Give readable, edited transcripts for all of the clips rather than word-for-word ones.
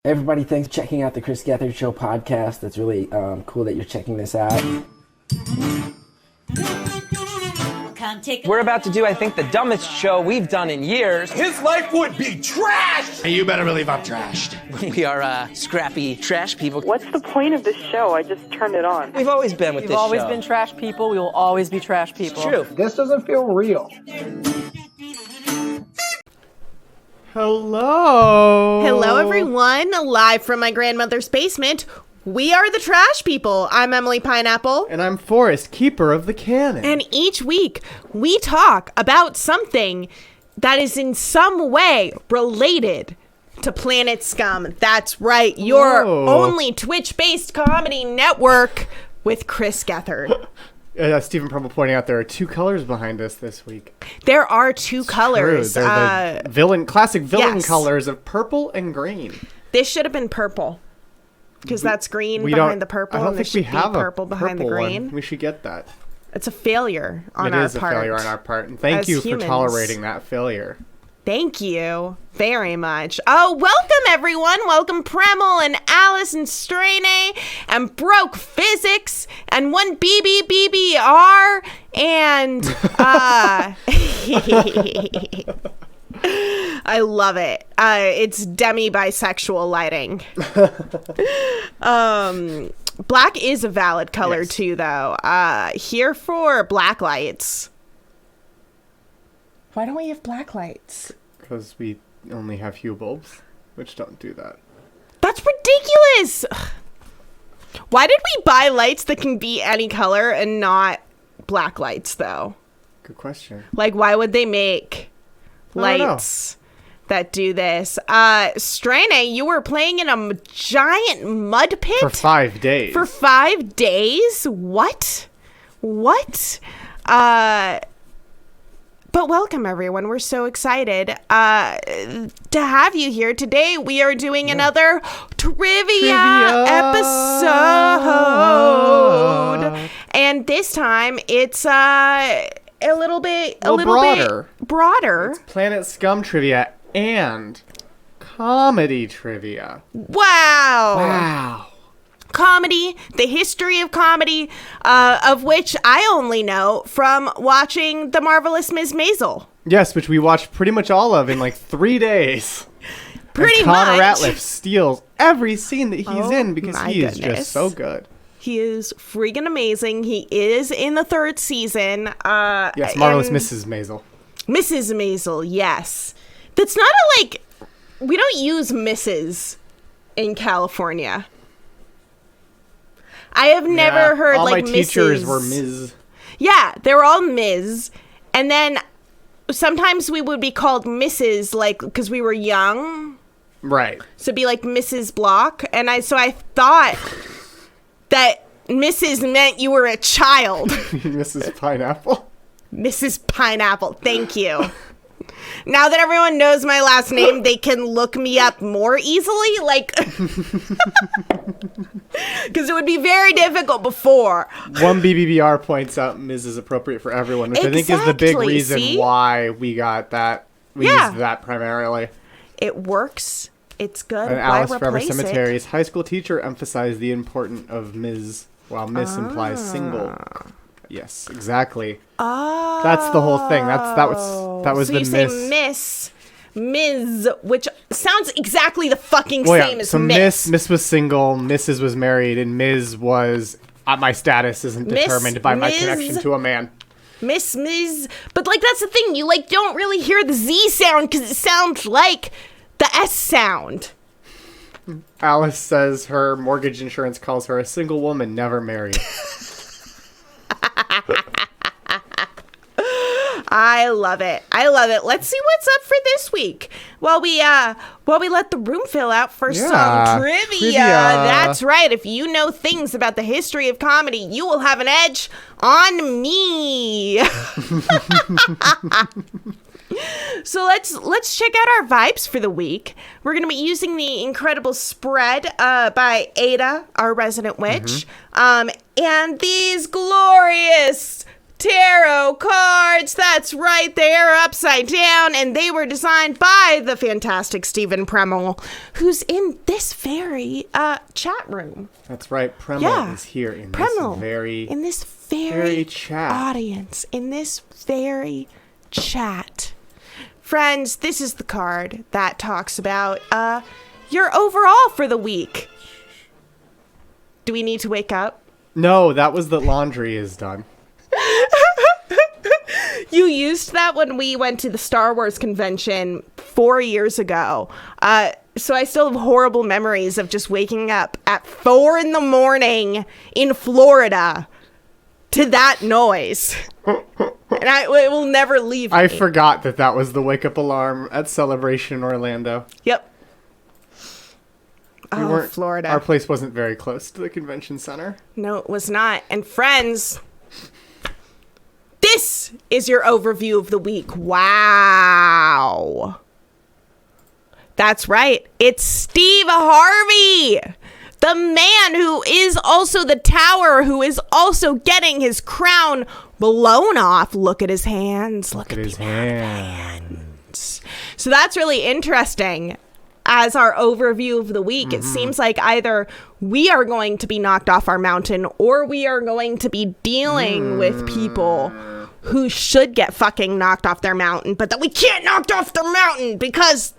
Everybody, thanks for checking out the Chris Gethard Show podcast. That's really cool that you're checking this out. We're about to do, I think, the dumbest show we've done in years. His life would be trash! And you better believe I'm trashed. We are scrappy trash people. What's the point of this show? I just turned it on. We've always been with this show. We've always been trash people. We will always be trash people. True. This doesn't feel real. Hello. Hello, everyone. Live from my grandmother's basement. We are the Trash People. I'm Emily Pineapple. And I'm Forrest, keeper of the Canon. And each week, we talk about something that is in some way related to Planet Scum. That's right, your only Twitch-based comedy network with Chris Gethard. Stephen Purple pointing out there are two colors behind us this week. There are two colors. True. They're the classic villain colors of purple and green. This should have been purple. Because that's green behind the purple. I don't think we have purple behind the green. One. We should get that. It's a failure on our part. It is a failure on our part. And thank you for tolerating that failure. Thank you very much. Oh, welcome everyone. Welcome Premel and Alice and Straine and Broke Physics and one BBBBR and I love it. It's demi-bisexual lighting. Black is a valid color too, though. Here for black lights. Why don't we have black lights? Because we only have hue bulbs, which don't do that. That's ridiculous! Why did we buy lights that can be any color and not black lights, though? Good question. Like, why would they make lights that do this? Straine, you were playing in a giant mud pit? For 5 days. For 5 days? What? But welcome, everyone. We're so excited to have you here. Today, we are doing another trivia episode. And this time, it's a little bit broader. It's Planet Scum trivia and comedy trivia. Wow. Comedy, the history of comedy, of which I only know from watching The Marvelous Ms. Maisel. Yes, which we watched pretty much all of in like 3 days. Pretty Connor much. Ratliff steals every scene that he's in because he is just so good. He is freaking amazing. He is in the 3rd season. Yes, Marvelous Mrs. Maisel. Mrs. Maisel, yes. That's not we don't use Mrs. in California. I have never heard all my Mrs. teachers were Ms. Yeah, they were all Ms. And then sometimes we would be called Mrs. because we were young. Right. So it'd be like Mrs. Block. And I thought that Mrs. meant you were a child. Mrs. Pineapple. Mrs. Pineapple, thank you. Now that everyone knows my last name, they can look me up more easily, because it would be very difficult before. One BBBR points out Ms. is appropriate for everyone, which I think is the big reason why we got that. We used that primarily. It works. It's good. And Alice Forever Cemetery's high school teacher emphasized the importance of Ms. while Miss implies single. Yes, exactly. Oh. That's the whole thing. That was so the you Miss. Say Ms., which sounds exactly the fucking same as Miss. Miss was single, Mrs. was married, and Ms. was my status isn't determined by my connection to a man. Ms. But that's the thing. You don't really hear the Z sound because it sounds like the S sound. Alice says her mortgage insurance calls her a single woman, never married. I love it. Let's see what's up for this week. While we let the room fill out for some trivia. That's right. If you know things about the history of comedy, you will have an edge on me. So let's check out our vibes for the week. We're going to be using the incredible spread by Ada, our resident witch, and these glorious tarot cards. That's right, they are upside down, and they were designed by the fantastic Stephen Premmel, who's in this very chat room. That's right, Premmel is here in this very chat audience, in this very chat. Friends, this is the card that talks about your overall for the week. Do we need to wake up? No, that was the laundry is done. You used that when we went to the Star Wars convention 4 years ago. So I still have horrible memories of just waking up at 4 a.m. in Florida to that noise. And it will never leave me. I forgot that was the wake-up alarm at Celebration Orlando. Yep. Florida. Our place wasn't very close to the convention center. No, it was not. And friends, this is your overview of the week. Wow. That's right. It's Steve Harvey, the man who is also the tower, who is also getting his crown blown off. Look at his hands. Look at his hands. So that's really interesting. As our overview of the week, it seems like either we are going to be knocked off our mountain or we are going to be dealing with people who should get fucking knocked off their mountain, but that we can't knock off their mountain because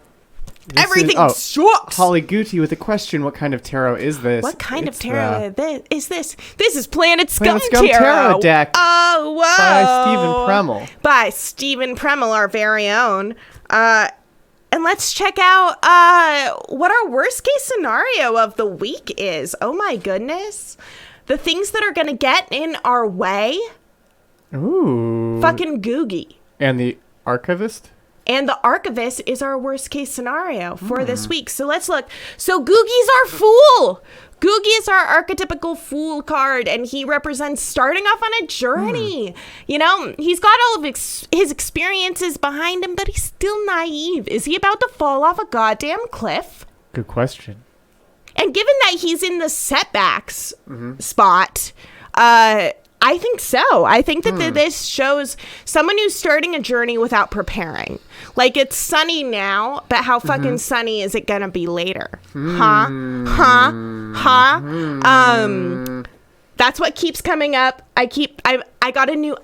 everything sucks. Holly Gucci with a question. What kind of tarot is this? What kind of tarot is this? This is Planet Scum Tarot. Tarot Deck. Oh, whoa. By Stephen Premmel. By Stephen Premmel, our very own. And let's check out what our worst case scenario of the week is. Oh my goodness. The things that are going to get in our way. Ooh. Fucking Googie. And the Archivist? And the Archivist is our worst case scenario for this week. So let's look. So Googie's our fool. Googie is our archetypical fool card, and he represents starting off on a journey. You know, he's got all of his experiences behind him, but he's still naive. Is he about to fall off a goddamn cliff? Good question. And given that he's in the setbacks spot, I think so. I think that this shows someone who's starting a journey without preparing. Like, it's sunny now, but how fucking sunny is it gonna be later? That's what keeps coming up. I got a new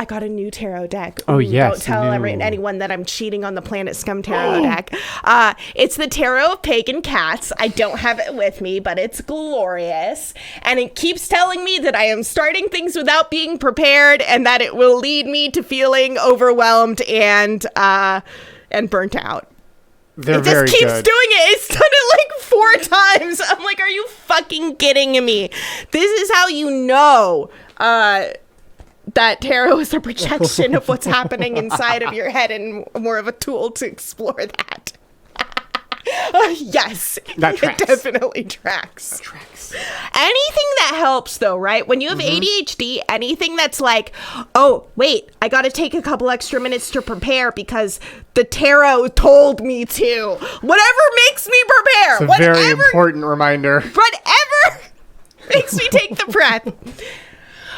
tarot deck. Oh, yes. Don't tell anyone that I'm cheating on the Planet Scum tarot deck. It's the Tarot of Pagan Cats. I don't have it with me, but it's glorious. And it keeps telling me that I am starting things without being prepared and that it will lead me to feeling overwhelmed and burnt out. They're it just keeps doing it. It's done it like 4 times. I'm like, are you fucking kidding me? This is how you know that tarot is a projection of what's happening inside of your head and more of a tool to explore that. Yes, that tracks. It definitely tracks. That tracks. Anything that helps, though, right? When you have ADHD, anything that's like, oh, wait, I got to take a couple extra minutes to prepare because the tarot told me to. Whatever makes me prepare. It's a very important reminder. Whatever makes me take the breath.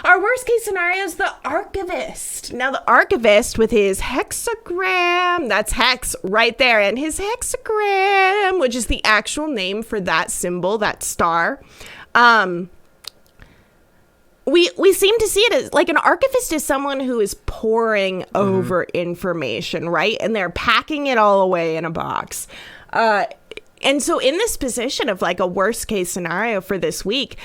Our worst case scenario is the Archivist. Now, the Archivist with his hexagram, that's hex right there, and his hexagram, which is the actual name for that symbol, that star. We seem to see it as, like, an archivist is someone who is poring over information, right? And they're packing it all away in a box. And so in this position of, like, a worst case scenario for this week,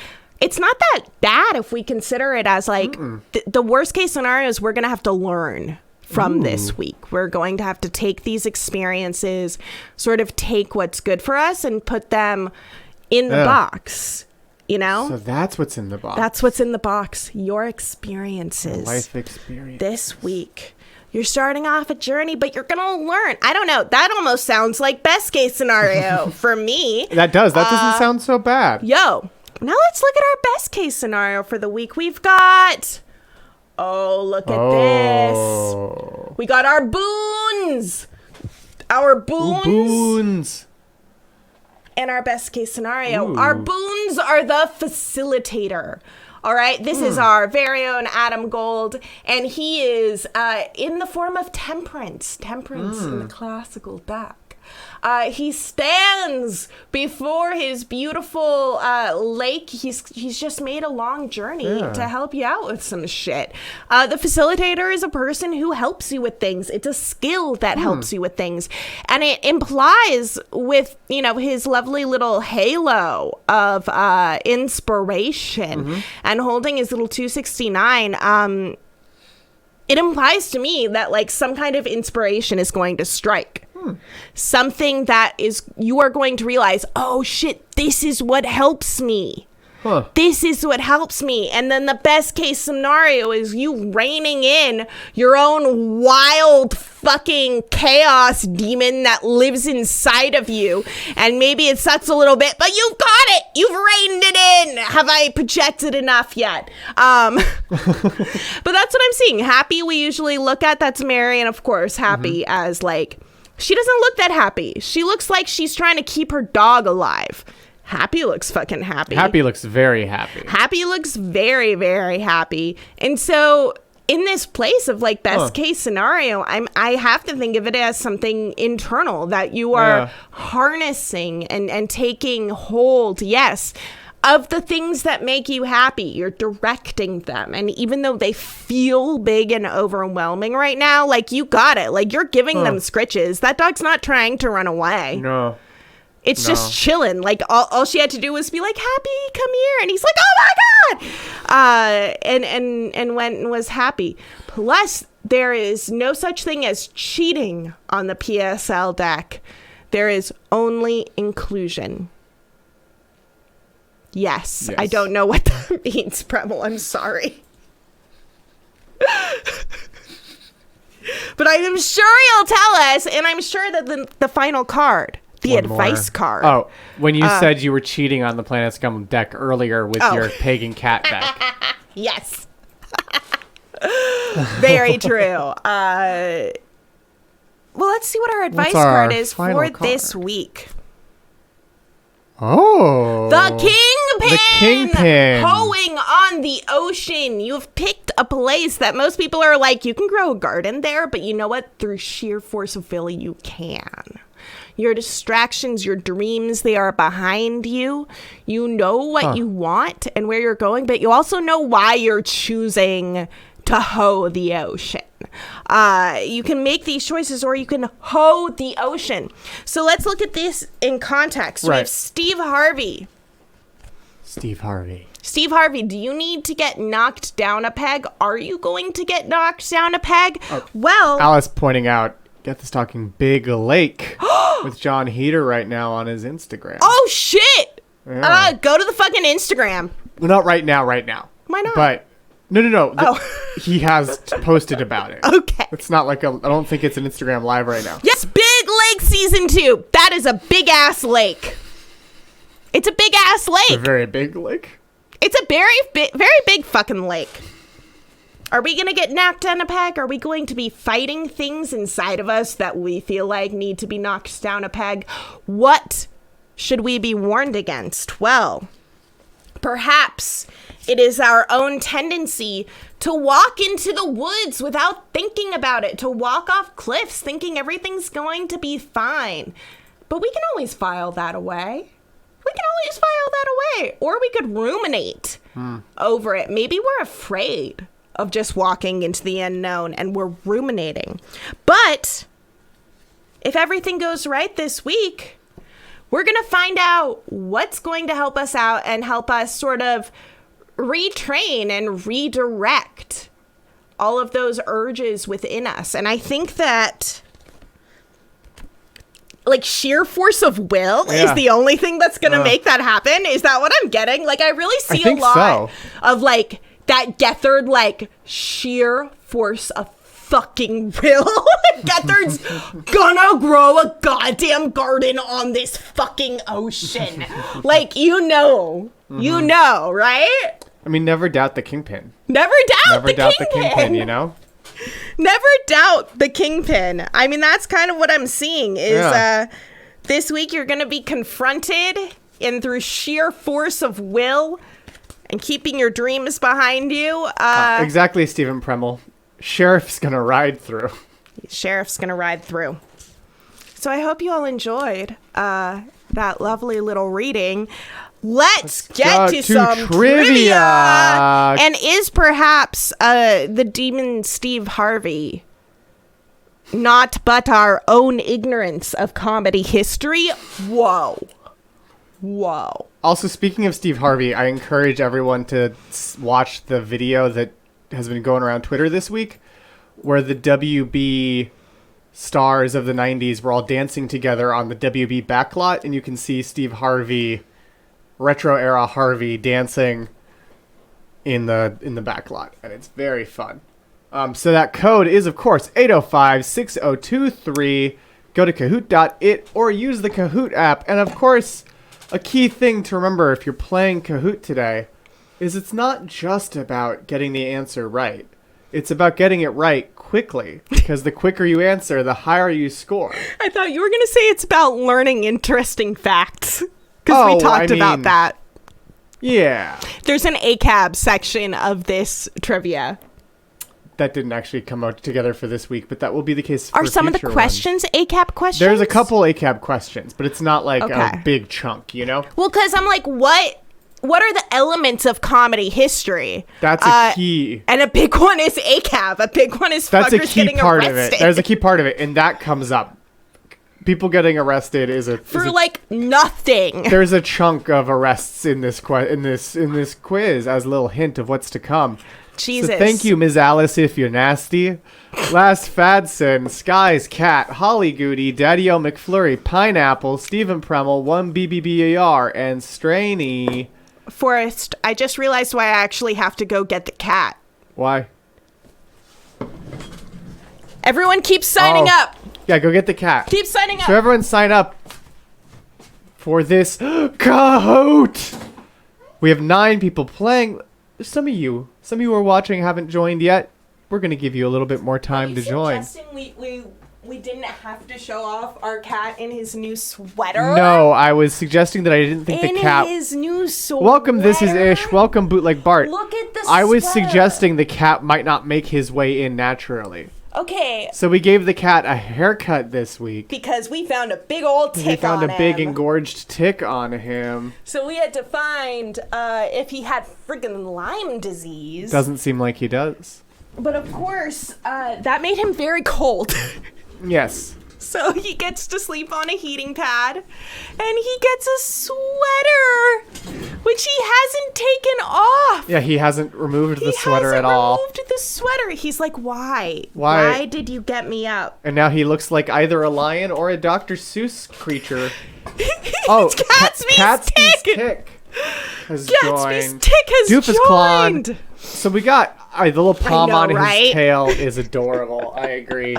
it's not that bad if we consider it as, like, the worst case scenarios we're going to have to learn from this week. We're going to have to take these experiences, sort of take what's good for us and put them in the box, you know? So that's what's in the box. That's what's in the box. Your experiences. Life experience. This week. You're starting off a journey, but you're going to learn. I don't know. That almost sounds like best case scenario for me. That does. That doesn't sound so bad. Yo. Now let's look at our best case scenario for the week. We've got, look at this. We got our boons. Our boons. Boons. And our best case scenario. Our boons are the facilitator. All right, this is our very own Adam Gold, and he is in the form of Temperance in the classical deck. He stands before his beautiful lake. He's just made a long journey to help you out with some shit. The facilitator is a person who helps you with things. It's a skill that helps you with things. And it implies with, his lovely little halo of inspiration and holding his little 269, it implies to me that like some kind of inspiration is going to strike. Something that is, you are going to realize, oh shit, this is what helps me. This is what helps me. And then the best case scenario is you reining in your own wild fucking chaos demon that lives inside of you. And maybe it sucks a little bit, but you've got it. You've reined it in. Have I projected enough yet? But that's what I'm seeing. Happy we usually look at. That's Mary. And of course, happy as like, she doesn't look that happy. She looks like she's trying to keep her dog alive. Happy looks fucking happy. Happy looks very happy. Happy looks very, very happy. And so in this place of like best case scenario, I have to think of it as something internal that you are harnessing and taking hold. Yes. Of the things that make you happy, you're directing them. And even though they feel big and overwhelming right now, like you got it. Like you're giving them scritches. That dog's not trying to run away. No. It's just chilling. Like all she had to do was be like, Happy, come here. And he's like, oh my God. And went and was happy. Plus, there is no such thing as cheating on the PSL deck. There is only inclusion. Yes. I don't know what that means, Preble. I'm sorry. But I'm sure you'll tell us, and I'm sure that the final card, the advice card. Oh, when you said you were cheating on the Planet Scum deck earlier with your pagan cat deck. Yes. Very true. Well, let's see what our advice card is for this week. Oh. The Kingpin! The Kingpin. Hoeing on the ocean. You've picked a place that most people are like, you can grow a garden there, but you know what? Through sheer force of will, you can. Your distractions, your dreams, they are behind you. You know what you want and where you're going, but you also know why you're choosing to hoe the ocean. You can make these choices or you can hoe the ocean. So let's look at this in context. We have Steve Harvey. Steve Harvey, do you need to get knocked down a peg? Are you going to get knocked down a peg? Well, Alice pointing out, get this talking Big Lake with John Heater right now on his Instagram. Oh, shit. Yeah. Go to the fucking Instagram. Well, not right now. Why not? But no. He has posted about it. Okay. It's not like I don't think it's an Instagram live right now. Yes, Big Lake Season 2. That is a big-ass lake. It's a big-ass lake. It's a very big lake. It's a very big fucking lake. Are we going to get knocked down a peg? Are we going to be fighting things inside of us that we feel like need to be knocked down a peg? What should we be warned against? Well, perhaps it is our own tendency to walk into the woods without thinking about it, to walk off cliffs thinking everything's going to be fine. But we can always file that away. Or we could ruminate over it. Maybe we're afraid of just walking into the unknown and we're ruminating. But if everything goes right this week, we're going to find out what's going to help us out and help us sort of retrain and redirect all of those urges within us. And I think that like sheer force of will is the only thing that's going to make that happen. Is that what I'm getting? Like I really see a lot of like that Gethard, like sheer force of fucking will. Gethard's gonna grow a goddamn garden on this fucking ocean. Like, you know, right? I mean, never doubt the Kingpin. Never doubt the Kingpin, you know? Never doubt the Kingpin. I mean, that's kind of what I'm seeing is this week you're going to be confronted and through sheer force of will, and keeping your dreams behind you. Exactly, Stephen Premmel. Sheriff's gonna ride through. Sheriff's gonna ride through. So I hope you all enjoyed that lovely little reading. Let's get to some trivia. And is perhaps the demon Steve Harvey not but our own ignorance of comedy history? Whoa. Also, speaking of Steve Harvey, I encourage everyone to watch the video that has been going around Twitter this week, where the WB stars of the 90s were all dancing together on the WB backlot, and you can see Steve Harvey, retro era Harvey, dancing in the backlot, and it's very fun. So that code is, of course, 805-6023. Go to Kahoot.it or use the Kahoot app. And, of course, a key thing to remember if you're playing Kahoot today is it's not just about getting the answer right. It's about getting it right quickly, because the quicker you answer, the higher you score. I thought you were going to say it's about learning interesting facts, because we talked about that. Yeah. There's an ACAB section of this trivia. That didn't actually come out together for this week, but that will be the case for Are some of the questions ACAB questions? There's a couple ACAB questions, but it's not like a big chunk, you know? Well, because I'm like, what are the elements of comedy history? That's a key. And a big one is ACAB. A big one is That's fuckers getting part arrested. of it. There's a key part of it, and that comes up. People getting arrested is nothing. There's a chunk of arrests in this quiz as a little hint of what's to come. Jesus. So thank you, Ms. Alice, if you're nasty. Last Fadson, Sky's Cat, Holly Goody, Daddy-O McFlurry, Pineapple, Stephen Premmel, 1BBBAR, and Strainy. Forrest, I just realized why I actually have to go get the cat. Why? Everyone keeps signing up. Yeah, go get the cat. Keep signing up. So everyone sign up for this Kahoot. We have 9 people playing. Some of you who are watching haven't joined yet. We're going to give you a little bit more time to join. We didn't have to show off our cat in his new sweater? No, I was suggesting that I didn't think the cat... In his new sweater? Welcome, this is Ish. Welcome, Bootleg Bart. Look at the I was sweater. suggesting the cat might not make his way in naturally. Okay. So we gave the cat a haircut this week. Because we found a big old tick on him. We found a big engorged tick on him. So we had to find if he had friggin' Lyme disease. Doesn't seem like he does. But of course, that made him very cold. Yes. So he gets to sleep on a heating pad, and he gets a sweater, which he hasn't taken off. Yeah, he hasn't removed the sweater at all. He hasn't removed the sweater. He's like, why? Why? Why did you get me up? And now he looks like either a lion or a Dr. Seuss creature. Gatsby's tick has joined. Tick has Doofus joined. Clon. So we got the little palm on right? his tail is adorable. I agree.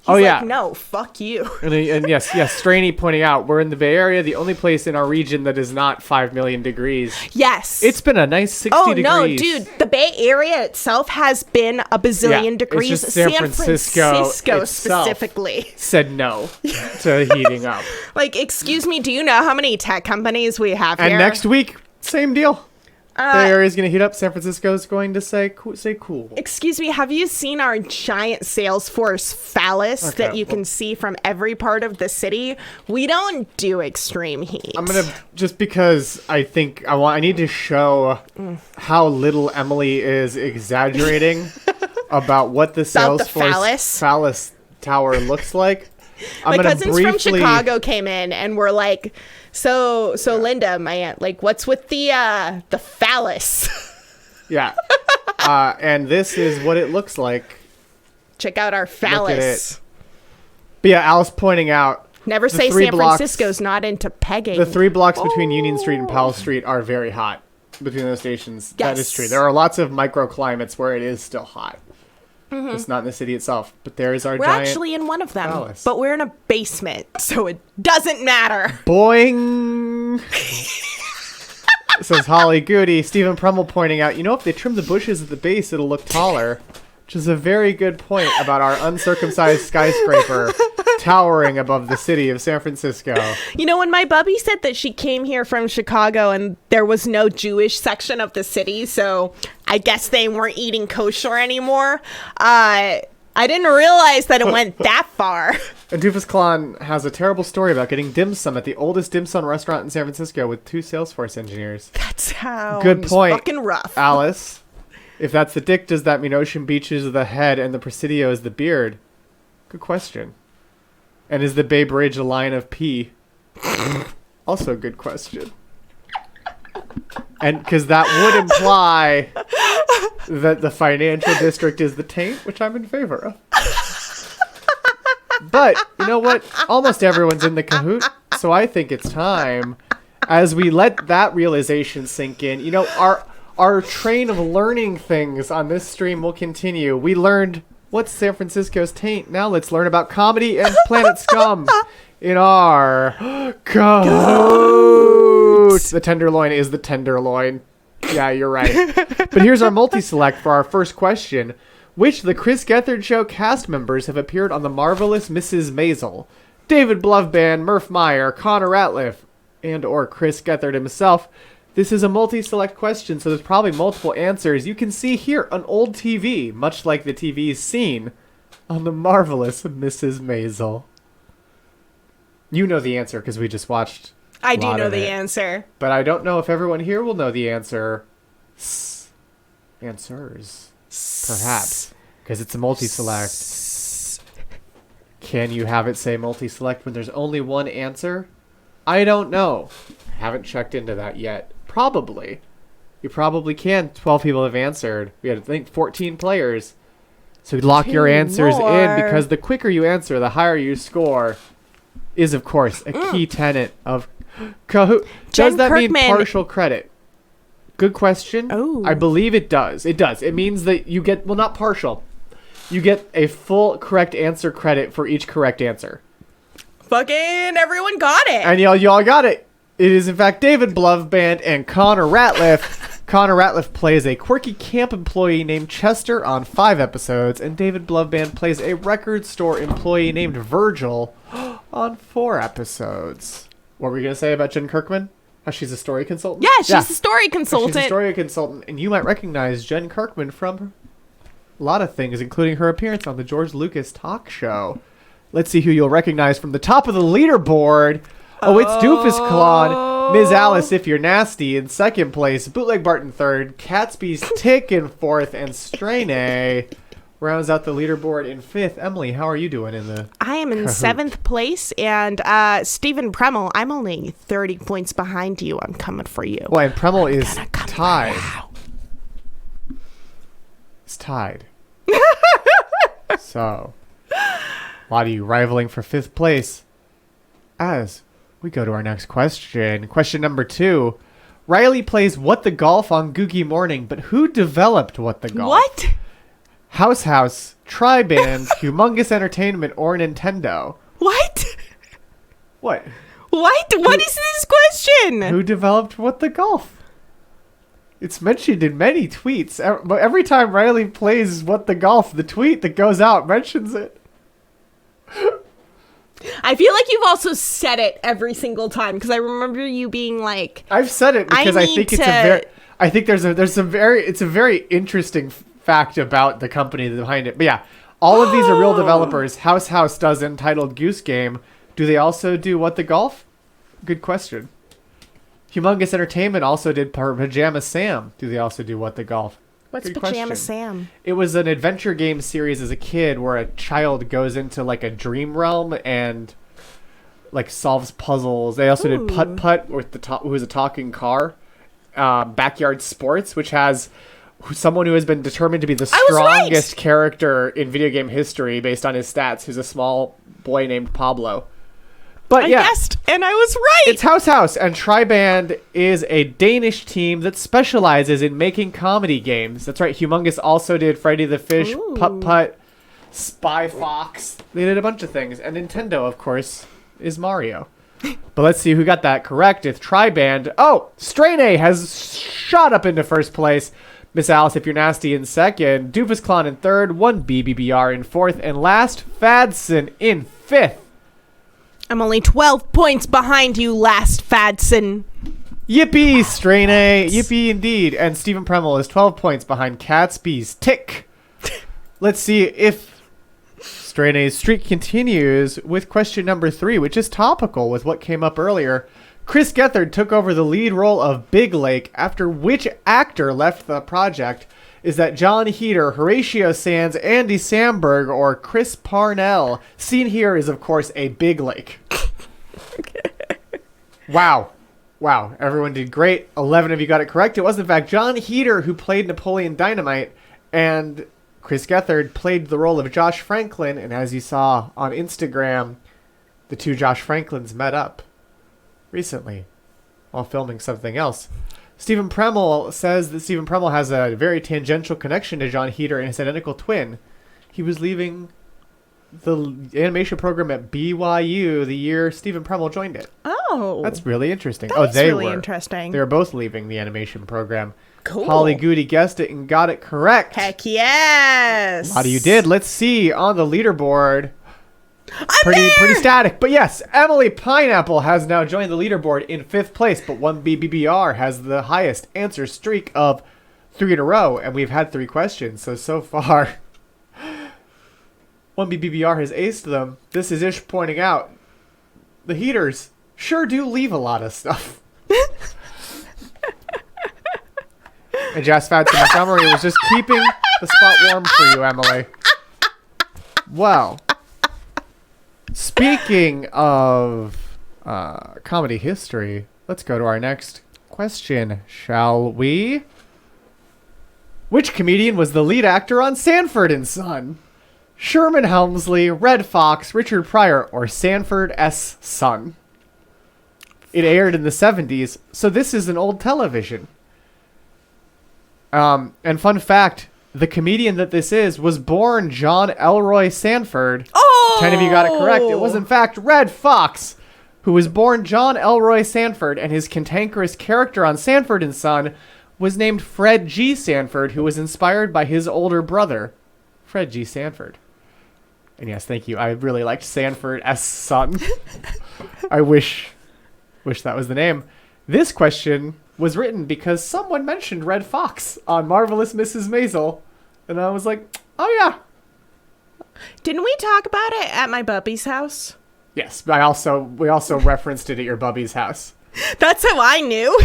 He's like, no, fuck you. And yes, Strainy pointing out, we're in the Bay Area, the only place in our region that is not 5 million degrees. Yes. It's been a nice 60 degrees. Oh, no, dude. The Bay Area itself has been a bazillion degrees. It's just San Francisco specifically said no to heating up. Like, excuse me, do you know how many tech companies we have here? And next week, same deal. Bay Area's going to heat up. San Francisco's going to say cool. Excuse me, have you seen our giant Salesforce phallus that you can see from every part of the city? We don't do extreme heat. I'm going to, just because I think I need to show how little Emily is exaggerating about what the Salesforce phallus tower looks like. My cousins from Chicago came in and were like, so Linda, my aunt, like, what's with the phallus? Yeah. And this is what it looks like. Check out our phallus. Look at it. But yeah, Alice pointing out. Never say San Francisco's not into pegging. The 3 blocks between Union Street and Powell Street are very hot between those stations. Yes. That is true. There are lots of microclimates where it is still hot. Mm-hmm. It's not in the city itself, but there is our giant We're actually in one of them, phallus. but we're in a basement, so it doesn't matter. Boing! Says Holly Goody. Stephen Premmel pointing out, if they trim the bushes at the base, it'll look taller. Which is a very good point about our uncircumcised skyscraper towering above the city of San Francisco. You know, when my bubby said that she came here from Chicago and there was no Jewish section of the city, so I guess they weren't eating kosher anymore, I didn't realize that it went that far. And Doofus Clan has a terrible story about getting dim sum at the oldest dim sum restaurant in San Francisco with 2 Salesforce engineers. That sounds Good point, fucking rough. Alice. If that's the dick, does that mean Ocean Beach is the head and the Presidio is the beard? Good question. And is the Bay Bridge a line of pee? Also a good question. And because that would imply that the financial district is the taint, which I'm in favor of. But you know what? Almost everyone's in the cahoot, so I think it's time, as we let that realization sink in. You know, our train of learning things on this stream will continue. We learned what's San Francisco's taint. Now let's learn about comedy and Planet Scum in our cahoot. The Tenderloin is the Tenderloin. Yeah, you're right. But here's our multi-select for our first question. Which of the Chris Gethard Show cast members have appeared on The Marvelous Mrs. Maisel? David Blovband, Murph Meyer, Connor Ratliff, and or Chris Gethard himself. This is a multi-select question, so there's probably multiple answers. You can see here on old TV, much like the TV seen on The Marvelous Mrs. Maisel. You know the answer because we just watched. I do know the answer. But I don't know if everyone here will know the answer. Answers. Perhaps. Because it's a multi-select. Can you have it say multi-select when there's only one answer? I don't know. Haven't checked into that yet. Probably. You probably can. 12 people have answered. We had, I think, 14 players. So lock your answers in, because the quicker you answer, the higher you score, is, of course, a key tenet of Kahoot. Does that mean partial credit? Good question. Oh. I believe it does. It does. It means that you get, well, not partial. You get a full correct answer credit for each correct answer. Fucking everyone got it. And y'all got it. It is, in fact, David Blovband and Connor Ratliff. Connor Ratliff plays a quirky camp employee named Chester on 5 episodes, and David Blovband plays a record store employee named Virgil on 4 episods. What were we going to say about Jen Kirkman? How she's a story consultant? Yeah, she's a story consultant. She's a story consultant, and you might recognize Jen Kirkman from a lot of things, including her appearance on the George Lucas talk show. Let's see who you'll recognize from the top of the leaderboard. Oh, it's Doofus Clon, Ms. Alice If You're Nasty in second place, Bootleg Bart in third, Catsby's Tick in fourth, and Strain rounds out the leaderboard in fifth. Emily, how are you doing in the I am in seventh place, and Stephen Premmel, I'm only 30 points behind you. I'm coming for you. Well, and Premmel is tied. It's tied. So, a lot of you rivaling for fifth place. As we go to our next question. Question number 2. Riley plays What the Golf on Googie Morning, but who developed What the Golf? What? House, Tri-Band, Humongous Entertainment, or Nintendo? What? What? What? What is this question? Who developed What the Golf? It's mentioned in many tweets. But every time Riley plays What the Golf, the tweet that goes out mentions it. I feel like you've also said it every single time, because I remember you being like, I've said it because I think it's a very, I think it's a very interesting fact about the company behind it. But yeah, all of these are real developers. House does Entitled Goose Game. Do they also do What the Golf? Good question. Humongous Entertainment also did Pajama Sam. Do they also do What the Golf? What's Good Pajama question. Sam? It was an adventure game series as a kid where a child goes into like a dream realm and like solves puzzles. They also did Putt Putt with who is a talking car. Backyard Sports, which has someone who has been determined to be the strongest character in video game history based on his stats, who's a small boy named Pablo. But I guessed, and I was right. It's House, and Tri-Band is a Danish team that specializes in making comedy games. That's right. Humongous also did Freddy the Fish, Putt Putt, Spy Fox. They did a bunch of things. And Nintendo, of course, is Mario. But let's see who got that correct. It's Tri-Band. Oh, Strain has shot up into first place. Miss Alice If You're Nasty in second. Doofus Clown in third. 1BBBR in fourth. And last, Fadson in fifth. I'm only 12 points behind you, last Fadson. Yippee, Strain A. Yippee indeed. And Stephen Premmel is 12 points behind Catsby's Tick. Let's see if Strain A's streak continues with question number 3, which is topical with what came up earlier. Chris Gethard took over the lead role of Big Lake after which actor left the project? Is that John Heder, Horatio Sands, Andy Samberg, or Chris Parnell? Seen here is, of course, a Big Lake. Wow. Wow, everyone did great. 11 of you got it correct. It was, in fact, John Heder who played Napoleon Dynamite, and Chris Gethard played the role of Josh Franklin, and as you saw on Instagram, the two Josh Franklins met up recently while filming something else. Stephen Premmel says that Stephen Premmel has a very tangential connection to John Heder and his identical twin. He was leaving the animation program at BYU the year Stephen Premmel joined it. Oh. That's really interesting. That's they really were. interesting. They were both leaving the animation program. Cool. Holly Goody guessed it and got it correct. Heck yes. A lot of you did. Let's see on the leaderboard. Pretty static. But yes, Emily Pineapple has now joined the leaderboard in 5th place, but 1BBBR has the highest answer streak of 3 in a row, and we've had 3 questions. So far, 1BBBR has aced them. This is Ish pointing out the heaters sure do leave a lot of stuff. And Jazz Fats in Montgomery was just keeping the spot warm for you, Emily. Well, speaking of comedy history, let's go to our next question, shall we? Which comedian was the lead actor on Sanford and Son? Sherman Helmsley, Red Fox, Richard Pryor, or Sanford S. Son? It aired in the 70s, so this is an old television. And fun fact, the comedian that this is was born John Elroy Sanford. Oh! 10 of you got it correct. It was, in fact, Red Fox, who was born John Elroy Sanford, and his cantankerous character on Sanford and Son was named Fred G. Sanford, who was inspired by his older brother, Fred G. Sanford. And yes, thank you. I really liked Sanford S. Son. I wish that was the name. This question was written because someone mentioned Red Fox on Marvelous Mrs. Maisel, and I was like, oh yeah. Didn't we talk about it at my bubby's house? Yes, we also referenced it at your bubby's house. That's how I knew.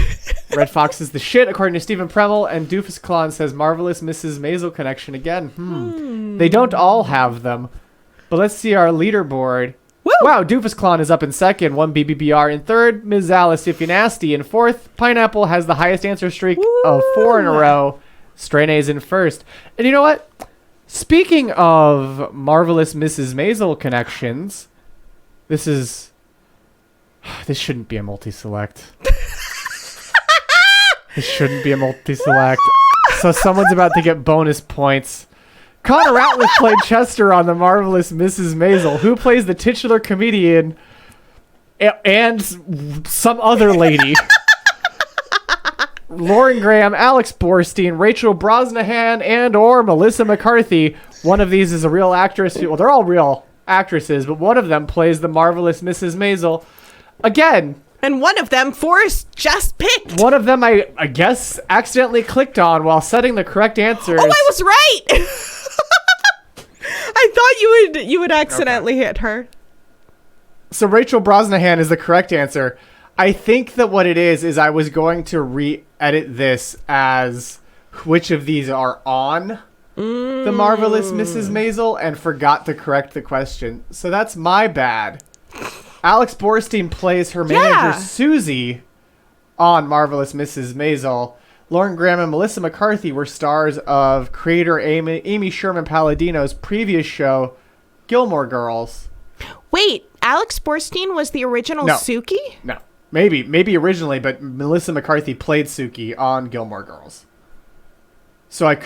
Red Fox is the shit, according to Stephen Premmel, and Doofus Klon says Marvelous Mrs. Maisel connection again. They don't all have them. But let's see our leaderboard. Woo! Wow, Doofus Klon is up in 2nd, 1BBBR in 3rd, Ms. Alice If You Nasty in 4th. Pineapple has the highest answer streak of 4 in a row. Strain A's in 1st. And you know what? Speaking of Marvelous Mrs. Maisel connections, this shouldn't be a multi-select. This shouldn't be a multi-select. So someone's about to get bonus points. Connor Ratliff played Chester on the Marvelous Mrs. Maisel. Who plays the titular comedian and some other lady? Lauren Graham, Alex Borstein, Rachel Brosnahan, and or Melissa McCarthy. One of these is a real actress. Well, they're all real actresses, but one of them plays the Marvelous Mrs. Maisel. Again. And one of them, Forrest just picked. One of them, I guess, accidentally clicked on while setting the correct answers. Oh, I was right. I thought you would accidentally hit her. So Rachel Brosnahan is the correct answer. I think that what it is I was going to re-edit this as which of these are on the Marvelous Mrs. Maisel and forgot to correct the question. So that's my bad. Alex Borstein plays her manager, Susie, on Marvelous Mrs. Maisel. Lauren Graham and Melissa McCarthy were stars of creator Amy Sherman Palladino's previous show, Gilmore Girls. Wait, Alex Borstein was the original Suki? No. Maybe originally, but Melissa McCarthy played Suki on Gilmore Girls. So I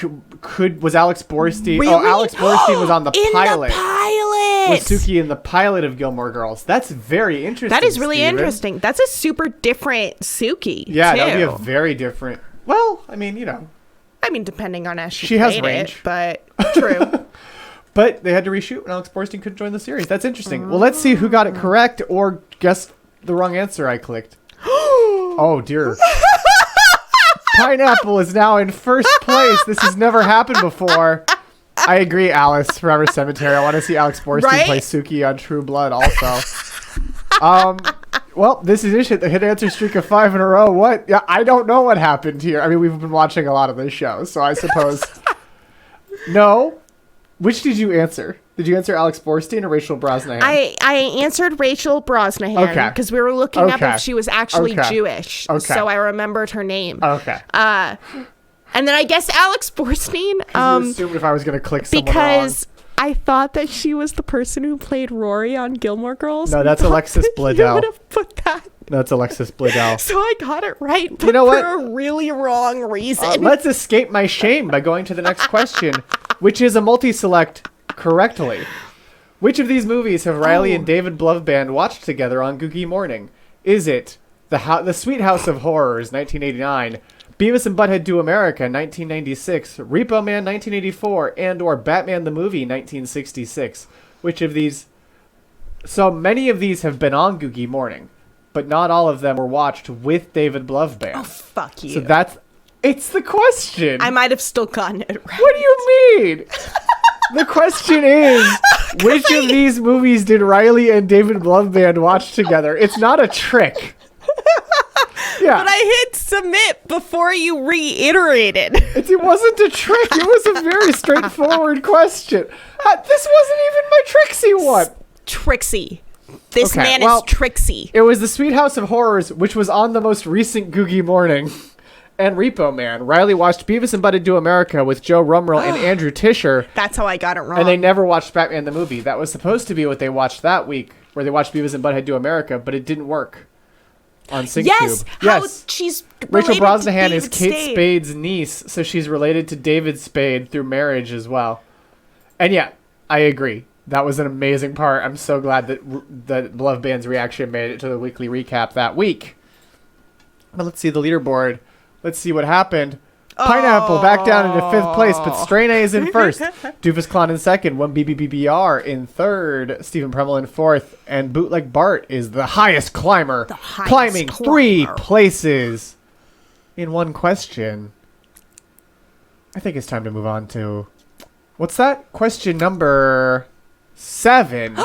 was Alex Borstein... Really? Oh, Alex Borstein was on the pilot. In the pilot! Was Suki in the pilot of Gilmore Girls. That's very interesting, That is really Steven. interesting. That's a super different Suki, Yeah, too. that would be a very different... Well, I mean, depending on how She has played range. it, but true. But they had to reshoot and Alex Borstein couldn't join the series. That's interesting. Well, let's see who got it correct or guessed the wrong answer I clicked. Oh, dear. Pineapple is now in first place. This has never happened before. I agree, Alice. Forever Cemetery. I want to see Alex Borstein play Suki on True Blood also. Well, this is it. The hit answer streak of 5 in a row. What? Yeah, I don't know what happened here. I mean, we've been watching a lot of this show, so I suppose. No. Which did you answer? Did you answer Alex Borstein or Rachel Brosnahan? I answered Rachel Brosnahan because we were looking up if she was actually Jewish. So I remembered her name. Okay. And then I guess Alex Borstein. You assumed if I was going to click someone because I thought that she was the person who played Rory on Gilmore Girls. No, that's Alexis Bledel. You would have put that. That's Alexis Bledel. So I got it right, but you know what? for a really wrong reason. Let's escape my shame by going to the next question, which is a multi-select correctly. Which of these movies have Riley and David Blovband watched together on Googie Morning? Is it The Sweet House of Horrors, 1989, Beavis and Butthead Do America, 1996, Repo Man, 1984, and or Batman the Movie, 1966? Which of these... So many of these have been on Googie Morning, but not all of them were watched with David Blovband. Oh, fuck you. So it's the question. I might have still gotten it right. What do you mean? The question is, which of these movies did Riley and David Blovband watch together? It's not a trick. Yeah. But I hit submit before you reiterated. It wasn't a trick. It was a very straightforward question. This wasn't even my Trixie one. Trixie. This man is Trixie. It was The Sweet House of Horrors, which was on the most recent Googie Morning. And Repo Man. Riley watched Beavis and Butthead Do America with Joe Rumrell and Andrew Tisher. That's how I got it wrong. And they never watched Batman the Movie. That was supposed to be what they watched that week, where they watched Beavis and Butthead Do America, but it didn't work on SyncTube. Yes, she's Rachel Brosnahan is David Kate Spade's niece, so she's related to David Spade through marriage as well. And yeah, I agree. That was an amazing part. I'm so glad that Blovband's reaction made it to the weekly recap that week. But let's see the leaderboard. Let's see what happened. Pineapple back down into 5th place, but Strain A is in 1st. Doofus Clown in 2nd. 1BBBBR in 3rd. Stephen Premmel in 4th. And Bootleg Bart is the highest climber. Climbing 3 places in one question. I think it's time to move on to... What's that? Question number 7.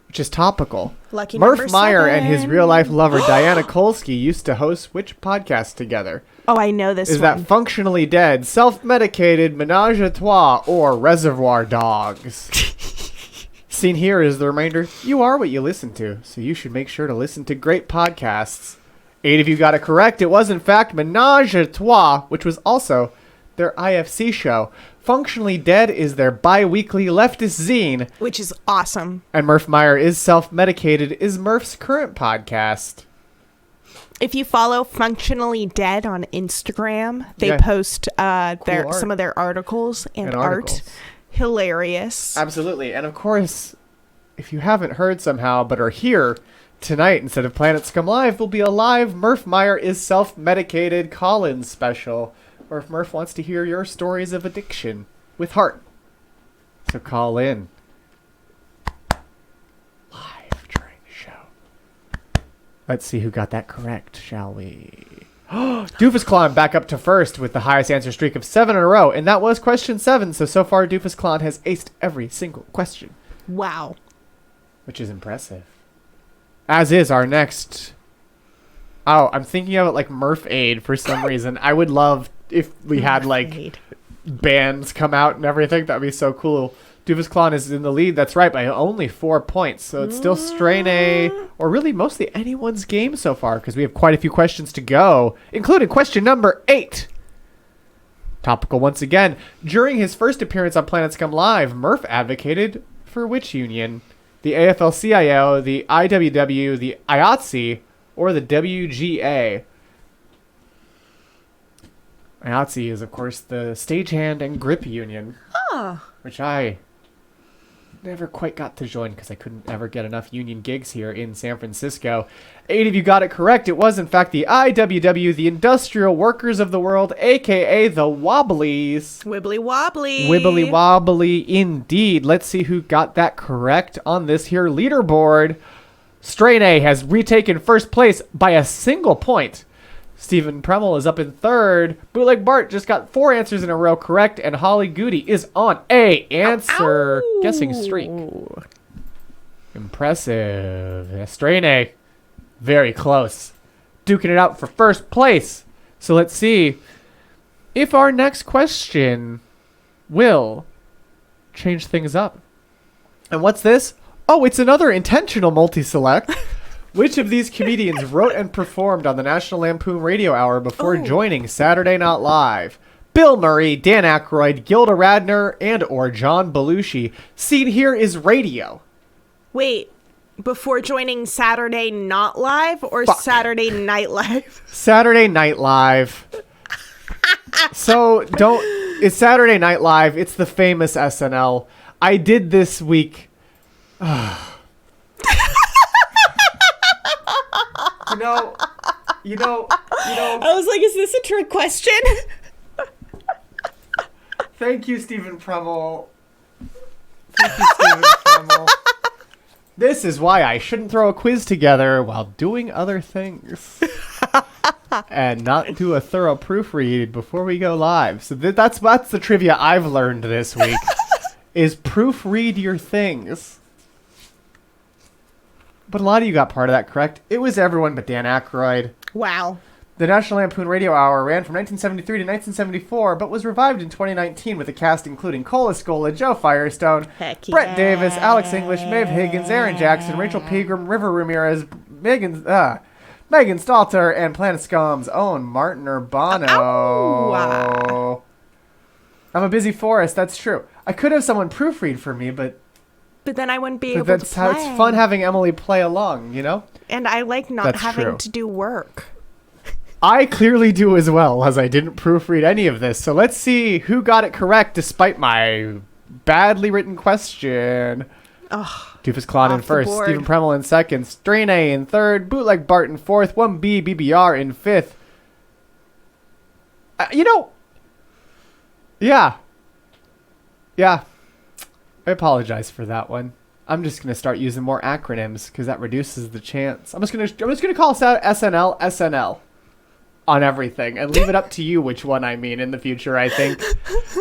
Which is topical. Lucky Murph Meyer and his real-life lover, Diana Kolsky, used to host which podcast together? Oh, I know this Is one. that Functionally Dead, Self-Medicated, Menage a Trois, or Reservoir Dogs? Seen here is the reminder, you are what you listen to, so you should make sure to listen to great podcasts. 8 of you got it correct. It was, in fact, Menage a Trois, which was also their IFC show. Functionally Dead is their bi-weekly leftist zine. Which is awesome. And Murph Meyer is Self-Medicated is Murph's current podcast. If you follow Functionally Dead on Instagram, they post some of their articles and art. Hilarious. Absolutely. And of course, if you haven't heard somehow but are here tonight instead of Planet Scum Live, will be a live Murph Meyer is Self-Medicated call-in special. Or if Murph wants to hear your stories of addiction with heart. So call in. Live during the show. Let's see who got that correct, shall we? Doofus Clown back up to 1st with the highest answer streak of 7 in a row. And that was question 7. So far, Doofus Clown has aced every single question. Wow. Which is impressive. As is our next... Oh, I'm thinking of it like Murph Aid for some reason. I would love if we had like bands come out and everything. That'd be so cool. Doofus Clown is in the lead. That's right, by only 4 points. So it's still Strain A, or really mostly anyone's game so far, because we have quite a few questions to go, including question number 8. Topical once again. During his first appearance on Planet Scum Live, Murph advocated for which union? The AFL-CIO, the IWW, the IATSE, or the WGA? IATSE is, of course, the stagehand and grip union, which I never quite got to join because I couldn't ever get enough union gigs here in San Francisco. 8 of you got it correct. It was, in fact, the IWW, the Industrial Workers of the World, a.k.a. the Wobblies. Wibbly wobbly. Wibbly wobbly indeed. Let's see who got that correct on this here leaderboard. Strain A has retaken first place by a single point. Stephen Premmel is up in third. Bootleg Bart just got 4 answers in a row correct, and Holly Goody is on a answer guessing streak. Impressive. Strain A, very close, duking it out for first place. So let's see if our next question will change things up. And what's this? Oh, it's another intentional multi-select. Which of these comedians wrote and performed on the National Lampoon Radio Hour before joining Saturday Night Live? Bill Murray, Dan Aykroyd, Gilda Radner, and or John Belushi. Seen here is radio. Wait, before joining Saturday Not Live or Saturday Night Live? Saturday Night Live. So it's Saturday Night Live. It's the famous SNL. I did this week. You know. I was like, is this a trick question? Thank you, Stephen Premmel. This is why I shouldn't throw a quiz together while doing other things. And not do a thorough proofread before we go live. So that's the trivia I've learned this week, is proofread your things. But a lot of you got part of that correct. It was everyone but Dan Aykroyd. Wow. The National Lampoon Radio Hour ran from 1973 to 1974, but was revived in 2019 with a cast including Cola Scola, Joe Firestone, Brett Davis, Alex English, Maeve Higgins, Aaron Jackson, Rachel Pegram, River Ramirez, Megan Stalter, and Planet Scum's own Martin Urbano. Wow. I'm a busy Forrest, that's true. I could have someone proofread for me, but then I wouldn't be able that's to how play. it's fun having Emily play along, you know? And I like not That's having true. to do work. I clearly do as well, as I didn't proofread any of this. So let's see who got it correct despite my badly written question. Doofus Clown in first, Stephen Premmel in second, Strain A in third, Bootleg Bart in fourth, 1B BBR in fifth. Yeah. I apologize for that one. I'm just gonna start using more acronyms because that reduces the chance. I'm just gonna call SNL on everything and leave it up to you which one I mean in the future. I think.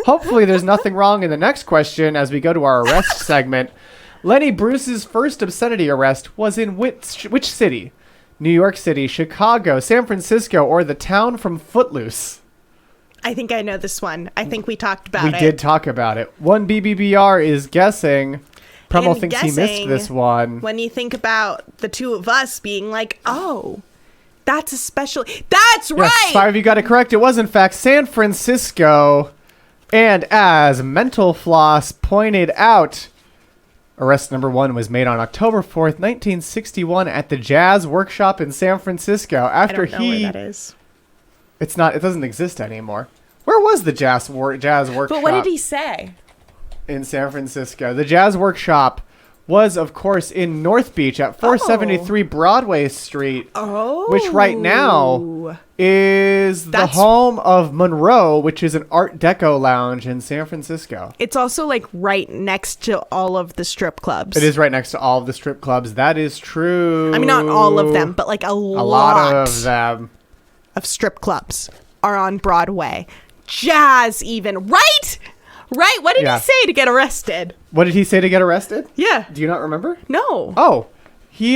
Hopefully, there's nothing wrong in the next question as we go to our arrest segment. Lenny Bruce's first obscenity arrest was in which city? New York City, Chicago, San Francisco, or the town from Footloose? I think I know this one. I think we talked about it. We did talk about it. 1BBBR is guessing. Premmel thinks he missed this one. When you think about the two of us being like, oh, that's a special... That's right! Yes, 5 of you got it correct. It was, in fact, San Francisco. And as Mental Floss pointed out, arrest number 1 was made on October 4th, 1961 at the Jazz Workshop in San Francisco. After I don't know where that is. It doesn't exist anymore. Where was the Jazz Workshop? But what did he say? In San Francisco. The Jazz Workshop was, of course, in North Beach at 473 Broadway Street. Oh. Which right now is the home of Monroe, which is an Art Deco lounge in San Francisco. It's also like right next to all of the strip clubs. It is right next to all of the strip clubs. That is true. I mean, not all of them, but like a lot of them. Of strip clubs are on Broadway. Jazz even. Right? Right? What did he say to get arrested? What did he say to get arrested? Yeah. Do you not remember? No. Oh. He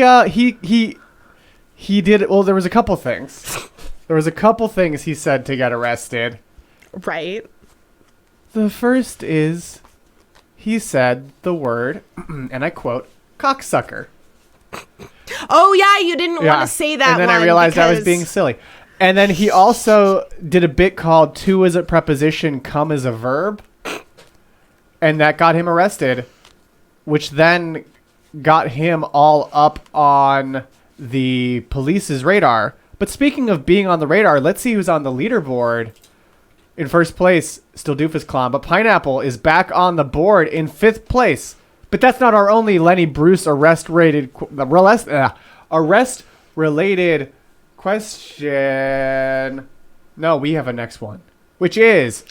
did, well, there was a couple things. There was a couple things he said to get arrested. Right. The first is he said the word, and I quote, cocksucker. Oh, yeah, you didn't want to say that. And then I realized I was being silly. And then he also did a bit called to as a preposition, come as a verb. And that got him arrested, which then got him all up on the police's radar. But speaking of being on the radar, let's see who's on the leaderboard. In first place, still Doofus Clown, but Pineapple is back on the board in 5th place. But that's not our only Lenny Bruce arrest-related question. No, we have a next one, which is...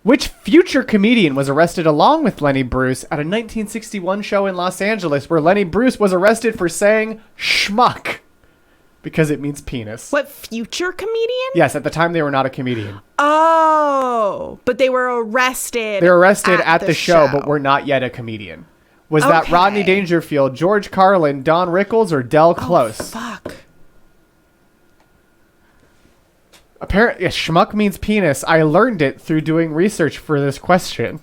Which future comedian was arrested along with Lenny Bruce at a 1961 show in Los Angeles where Lenny Bruce was arrested for saying schmuck because it means penis? What future comedian? Yes, at the time they were not a comedian. Oh, but they were arrested. They were arrested at the show, but were not yet a comedian. Was that Rodney Dangerfield, George Carlin, Don Rickles, or Del Close? Oh, fuck. Apparently, schmuck means penis. I learned it through doing research for this question.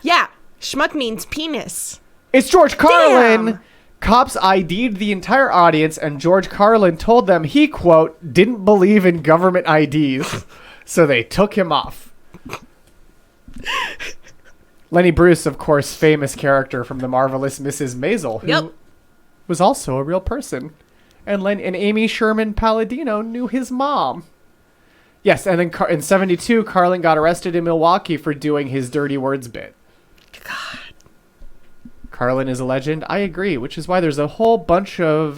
Yeah, schmuck means penis. It's George Carlin! Damn. Cops ID'd the entire audience, and George Carlin told them he, quote, didn't believe in government IDs, so they took him off. Lenny Bruce, of course, famous character from The Marvelous Mrs. Maisel, who was also a real person. And Amy Sherman Palladino knew his mom. Yes, and then in 1972, Carlin got arrested in Milwaukee for doing his dirty words bit. God. Carlin is a legend. I agree, which is why there's a whole bunch of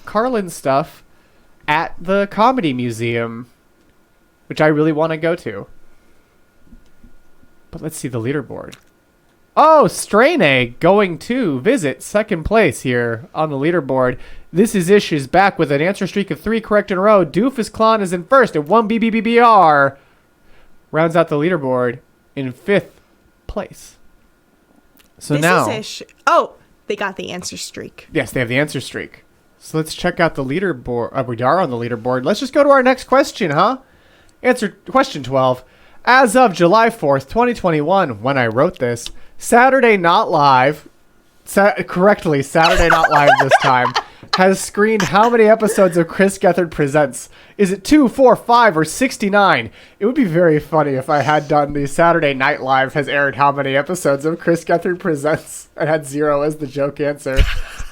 Carlin stuff at the Comedy Museum, which I really want to go to. But let's see the leaderboard. Oh, Strain Egg going to visit second place here on the leaderboard. This is Ish is back with an answer streak of 3 correct in a row. Doofus Clown is in first at 1 BBBBR. Rounds out the leaderboard in 5th place. So this now... is Ish. Oh, they got the answer streak. Yes, they have the answer streak. So let's check out the leaderboard. We are on the leaderboard. Let's just go to our next question, huh? Answer question 12. As of July 4th, 2021, when I wrote this, Saturday Not Live, correctly, Saturday Not Live this time, has screened how many episodes of Chris Gethard Presents? Is it 2, 4, 5, or 69? It would be very funny if I had done the Saturday Night Live has aired how many episodes of Chris Gethard Presents and had 0 as the joke answer.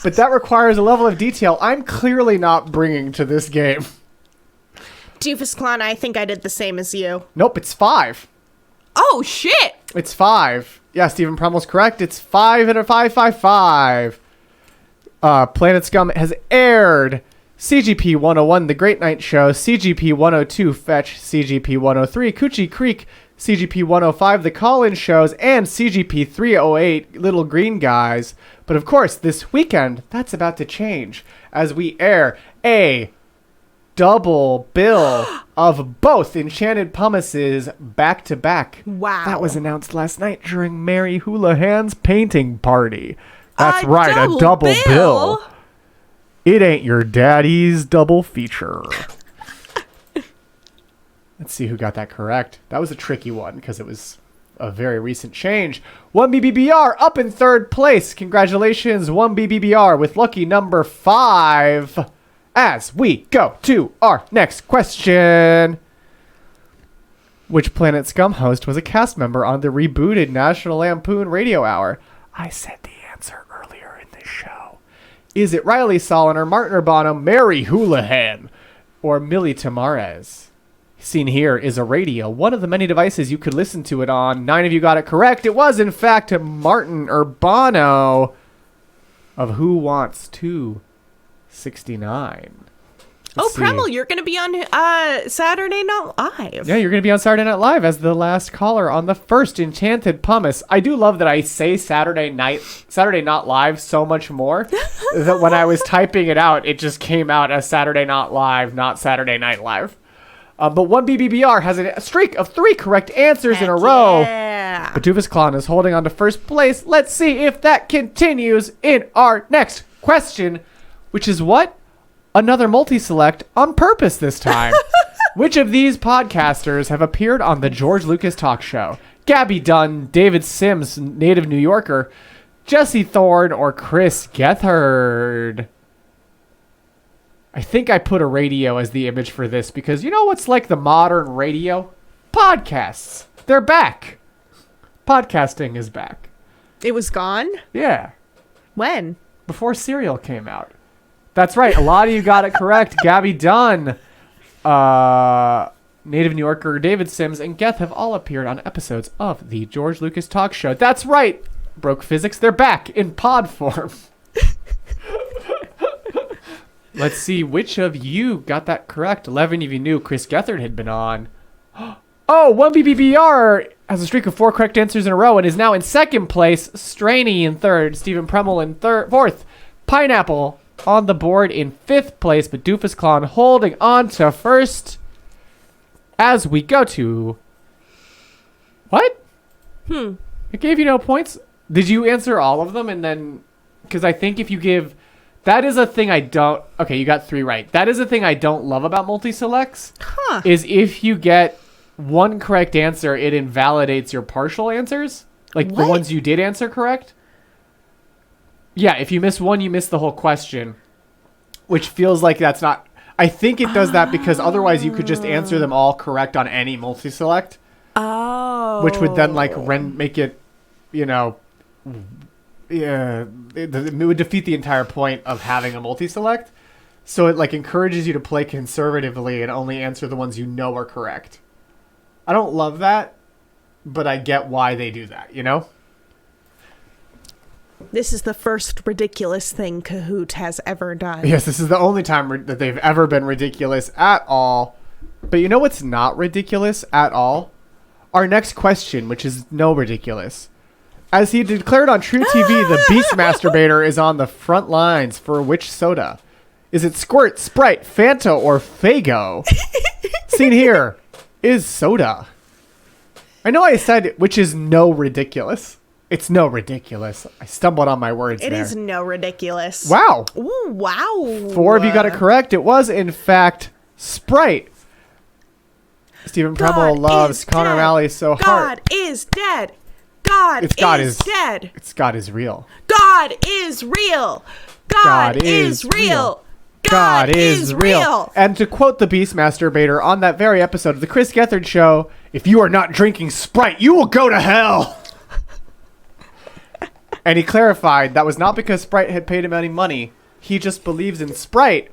But that requires a level of detail I'm clearly not bringing to this game. Doofus Clown, I think I did the same as you. Nope, it's 5. Oh, shit! It's 5. Yeah, Stephen Prummel's correct. It's 5 and a 555. Planet Scum has aired CGP 101, The Great Night Show, CGP 102, Fetch, CGP 103, Coochie Creek, CGP 105, The Call-In Shows, and CGP 308, Little Green Guys. But of course, this weekend, that's about to change as we air a double bill of both Enchanted Pumices back-to-back. Wow. That was announced last night during Mary Houlihan's painting party. That's right, a double bill. It ain't your daddy's double feature. Let's see who got that correct. That was a tricky one because it was a very recent change. 1BBBR up in 3rd place. Congratulations, 1BBBR with lucky number 5. As we go to our next question. Which Planet Scum host was a cast member on the rebooted National Lampoon Radio Hour? I said the answer earlier in this show. Is it Riley Soliner, Martin Urbano, Mary Houlihan, or Millie Tamarez? Seen here is a radio, one of the many devices you could listen to it on. 9 of you got it correct. It was, in fact, Martin Urbano of Who Wants to 69. Premel, you're going to be on Saturday Night Live. Yeah, you're going to be on Saturday Night Live as the last caller on the first Enchanted Pumice. I do love that I say Saturday Not Live so much more that when I was typing it out, it just came out as Saturday Not Live, not Saturday Night Live. But 1BBBR has a streak of 3 correct answers in a row. Yeah. But Doofus Clown is holding on to first place. Let's see if that continues in our next question, which is what? Another multi-select on purpose this time. Which of these podcasters have appeared on the George Lucas Talk Show? Gabby Dunn, David Sims, native New Yorker, Jesse Thorne, or Chris Gethard? I think I put a radio as the image for this because you know what's like the modern radio? Podcasts. They're back. Podcasting is back. It was gone? Yeah. When? Before Serial came out. That's right. A lot of you got it correct. Gabby Dunn, native New Yorker, David Sims, and Geth have all appeared on episodes of the George Lucas Talk Show. That's right. broke physics. They're back in pod form. Let's see which of you got that correct. 11 of you knew Chris Gethard had been on. Oh, 1BBBR has a streak of 4 correct answers in a row and is now in second place. Straney in third. Stephen Premmel in fourth. Pineapple on the board in fifth place, but Doofus Clown holding on to first. As we go to... What? It gave you no points. Did you answer all of them? And then... Because I think if you give... That is a thing I don't... Okay, you got 3 right. That is a thing I don't love about multi-selects. Is if you get one correct answer, it invalidates your partial answers. Like the ones you did answer correct. Yeah, if you miss one, you miss the whole question. Which feels like that's not... I think it does that because otherwise you could just answer them all correct on any multi-select. Oh. Which would then like make it, you know... Yeah, it would defeat the entire point of having a multi-select. So it like encourages you to play conservatively and only answer the ones you know are correct. I don't love that, but I get why they do that, you know? This is the first ridiculous thing Kahoot has ever done. Yes, this is the only time that they've ever been ridiculous at all. But you know what's not ridiculous at all? Our next question, which is no ridiculous. As he declared on True TV, the Beast Masturbator is on the front lines for which soda? Is it Squirt, Sprite, Fanta, or Faygo? Seen here is soda. I know I said which is no ridiculous. It's no ridiculous. I stumbled on my words there. It is no ridiculous. Wow. Ooh, wow. 4 of you got it correct. It was, in fact, Sprite. Stephen Premmel loves Connor O'Malley so hard. God is dead. God is dead. It's God is real. God is real. God is real. God is real. And to quote the Beast Masturbator on that very episode of the Chris Gethard Show, if you are not drinking Sprite, you will go to hell. And he clarified that was not because Sprite had paid him any money. He just believes in Sprite.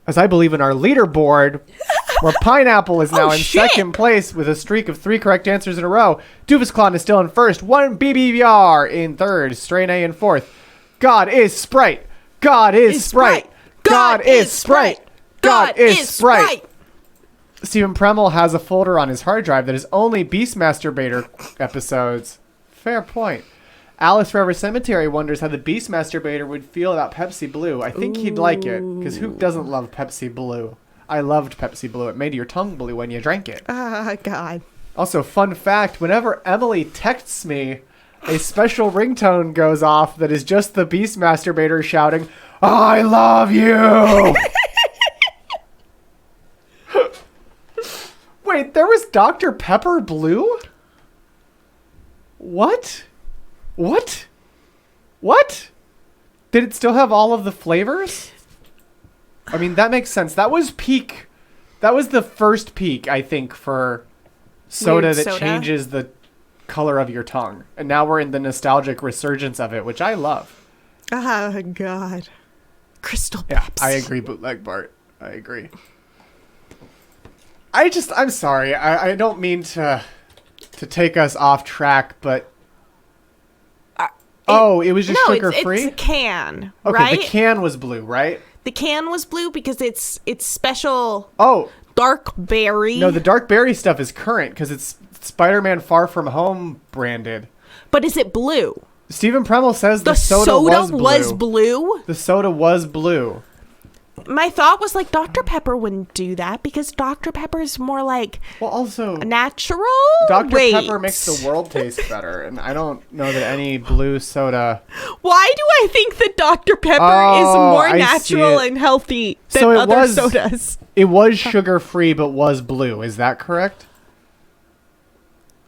As I believe in our leaderboard, where Pineapple is now in second place with a streak of 3 correct answers in a row. Doofus Clown is still in first. 1BBBR in third. Straney in fourth. God is Sprite. God is Sprite. God is Sprite. God is Sprite. Stephen Premmel has a folder on his hard drive that is only Beast Masturbator episodes. Fair point. Alice Forever Cemetery wonders how the Beast Masturbator would feel about Pepsi Blue. I think he'd like it, because who doesn't love Pepsi Blue? I loved Pepsi Blue. It made your tongue blue when you drank it. God. Also, fun fact, whenever Emily texts me, a special ringtone goes off that is just the Beast Masturbator shouting, I love you! Wait, there was Dr. Pepper Blue? What? What? What? Did it still have all of the flavors? I mean, that makes sense. That was peak. That was the first peak, I think, for soda that changes the color of your tongue. And now we're in the nostalgic resurgence of it, which I love. Oh, God. Crystal Pepsi. Yeah, I agree, Bootleg Bart. I agree. I'm sorry. I don't mean to take us off track, but... it was just sugar-free? It's a can, okay, right? The can was blue, right? The can was blue because it's special dark berry. No, the dark berry stuff is current because it's Spider-Man Far From Home branded. But is it blue? Stephen Premmel says the soda was blue. The soda was blue. My thought was like Dr. Pepper wouldn't do that because Dr. Pepper is more like natural. Dr. Pepper makes the world taste better, and I don't know that any blue soda. Why do I think that Dr. Pepper is more natural and healthy than other sodas? It was sugar-free, but was blue. Is that correct?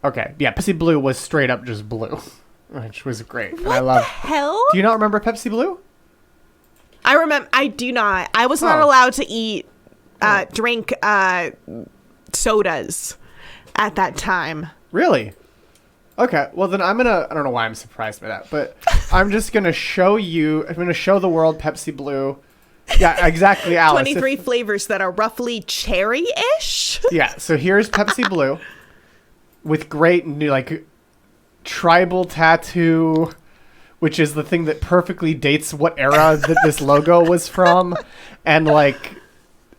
Okay, yeah, Pepsi Blue was straight up just blue, which was great. What the hell? Do you not remember Pepsi Blue? I remember. I do not. I was not allowed to drink sodas at that time. Really? Okay. Well, then I don't know why I'm surprised by that, but I'm just gonna show you. I'm gonna show the world Pepsi Blue. Yeah, exactly, Alice. 23 flavors that are roughly cherry-ish. Yeah. So here's Pepsi Blue, with great new tribal tattoo, which is the thing that perfectly dates what era that this logo was from. And like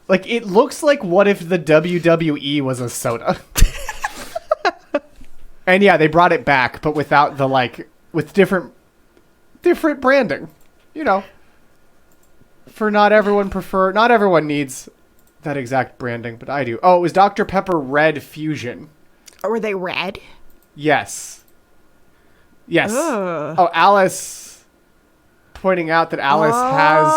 it looks like what if the WWE was a soda. And yeah, they brought it back, but without the with different branding, for not everyone needs that exact branding, but I do. Oh, it was Dr. Pepper Red Fusion. Were they red? Yes. Ugh. Oh, Alice pointing out that Alice has...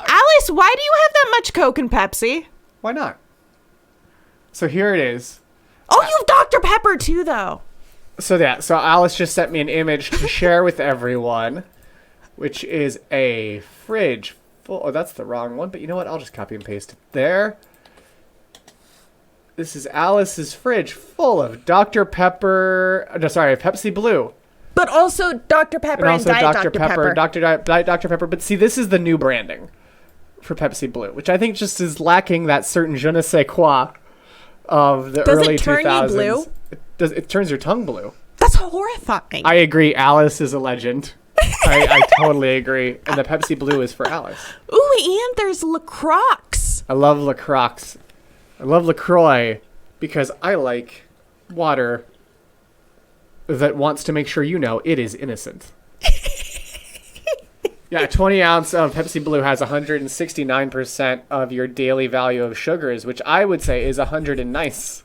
Alice, why do you have that much Coke and Pepsi? Why not? So here it is. Oh, you have Dr. Pepper too, though. So Alice just sent me an image to share with everyone, which is a fridge full... Oh, that's the wrong one, but you know what? I'll just copy and paste it there. This is Alice's fridge full of Pepsi Blue. But also Dr. Pepper and Diet Dr. Pepper. Diet Dr. Pepper. But see, this is the new branding for Pepsi Blue, which I think just is lacking that certain je ne sais quoi of the early 2000s. Does it turn you blue? It turns your tongue blue. That's horrifying. I agree. Alice is a legend. I totally agree. And the Pepsi Blue is for Alice. Ooh, and there's LaCroix. I love LaCroix. I love LaCroix because I like water that wants to make sure it is innocent. Yeah, a 20 ounce of Pepsi Blue has 169% of your daily value of sugars, which I would say is 100 and nice.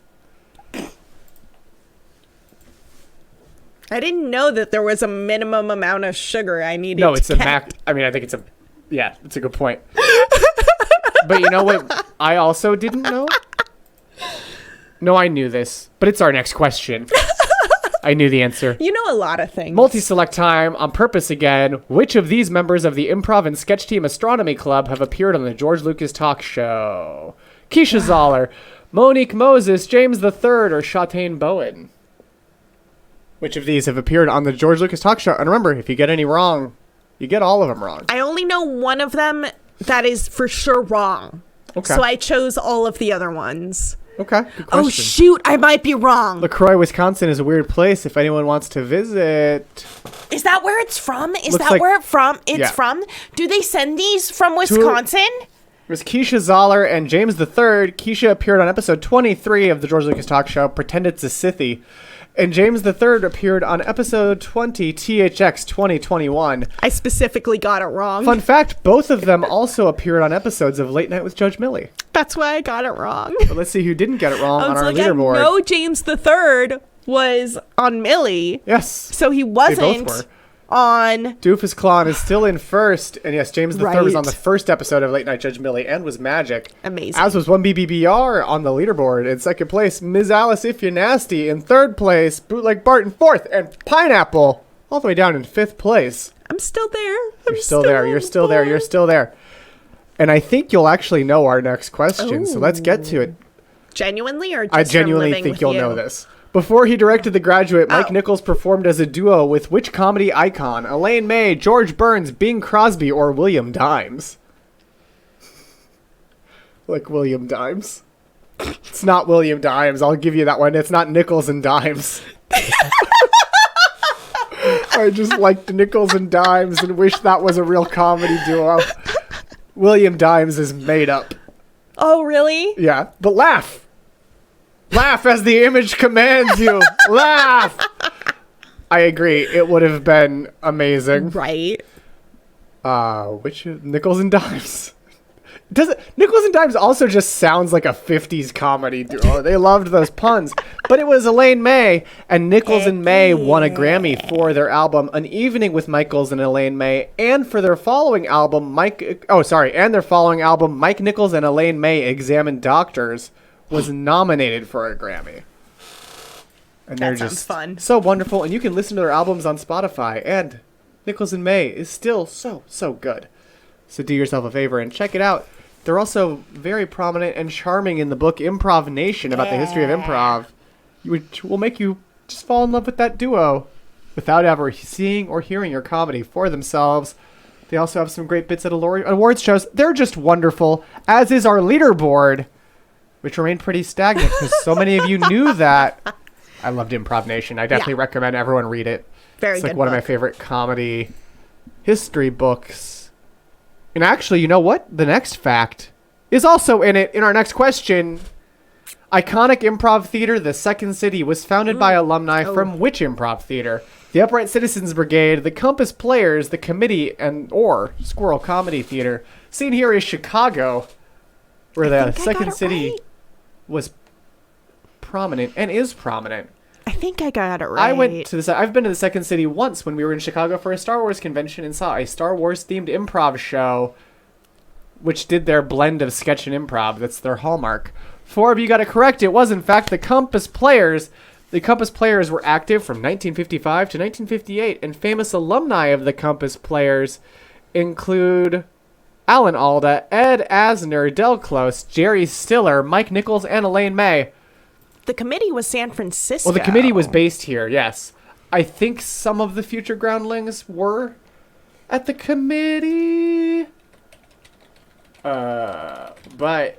I didn't know that there was a minimum amount of sugar I needed. No, it's a max. I mean, I think it's a good point. But you know what I also didn't know? No, I knew this, but it's our next question. I knew the answer. You know a lot of things. Multi-select time on purpose again. Which of these members of the Improv and Sketch Team Astronomy Club have appeared on the George Lucas Talk Show? Keisha Zoller, Monique Moses, James III, or Shatain Bowen? Which of these have appeared on the George Lucas Talk Show? And remember, if you get any wrong, you get all of them wrong. I only know one of them that is for sure wrong. Okay. So I chose all of the other ones. Okay, good question. Oh, shoot, I might be wrong. LaCroix, Wisconsin is a weird place if anyone wants to visit. Is that where it's from? Where it's from? Do they send these from Wisconsin? There's Keisha Zoller and James III. Keisha appeared on episode 23 of the George Lucas Talk Show, Pretend It's a Scythy. And James III appeared on episode 20, THX 2021. I specifically got it wrong. Fun fact, both of them also appeared on episodes of Late Night with Judge Millie. That's why I got it wrong. But let's see who didn't get it wrong on our leaderboard. I know James III was on Millie. Yes. So he wasn't on... Doofus Clown is still in first. And yes, James III was on the first episode of Late Night Judge Millie and was magic. Amazing. As was 1BBBR on the leaderboard. In second place, Ms. Alice If You're Nasty. In third place, Bootleg Bart in fourth. And Pineapple all the way down in fifth place. I'm still there. You're still there. You're still there. You're still there. And I think you'll actually know our next question. Ooh. So let's get to it. Genuinely or just I genuinely think you'll know this. Before he directed The Graduate, Mike Nichols performed as a duo with which comedy icon? Elaine May, George Burns, Bing Crosby, or William Dimes? Like William Dimes. It's not William Dimes. I'll give you that one. It's not Nichols and Dimes. I just liked Nichols and Dimes and wish that was a real comedy duo. William Dimes is made up. Oh, really? Yeah, but laugh. Laugh as the image commands you. Laugh. I agree. It would have been amazing. Right. Which Nichols and Dimes? Nichols and Dimes also just sounds like a 50s comedy duo. They loved those puns. But it was Elaine May, and Nichols and May won a Grammy for their album An Evening with Michaels and Elaine May, and for their following album Mike Nichols and Elaine May Examine Doctors was nominated for a Grammy. And they're just fun. So wonderful, and you can listen to their albums on Spotify, and Nichols and May is still so good. So do yourself a favor and check it out. They're also very prominent and charming in the book Improv Nation about the history of improv, which will make you just fall in love with that duo without ever seeing or hearing your comedy for themselves. They also have some great bits at awards shows. They're just wonderful, as is our leaderboard, which remained pretty stagnant because so many of you knew that. I loved Improv Nation. I definitely recommend everyone read it. Very good. It's good one of my book. favorite comedy history books. And actually, you know what? The next fact is also in it in our next question. Iconic improv theater, the Second City, was founded by alumni from which improv theater? The Upright Citizens Brigade, the Compass Players, the Committee, or Squirrel Comedy Theater. Seen here is Chicago, where the Second City was prominent and is prominent. I think I got it right. I've been to the Second City once when we were in Chicago for a Star Wars convention and saw a Star Wars themed improv show, which did their blend of sketch and improv. That's their hallmark. 4 of you got it correct. It was, in fact, the Compass Players. The Compass Players were active from 1955 to 1958, and famous alumni of the Compass Players include Alan Alda, Ed Asner, Del Close, Jerry Stiller, Mike Nichols, and Elaine May. The committee was San Francisco. Well, the committee was based here, yes. I think some of the future groundlings were at the committee. But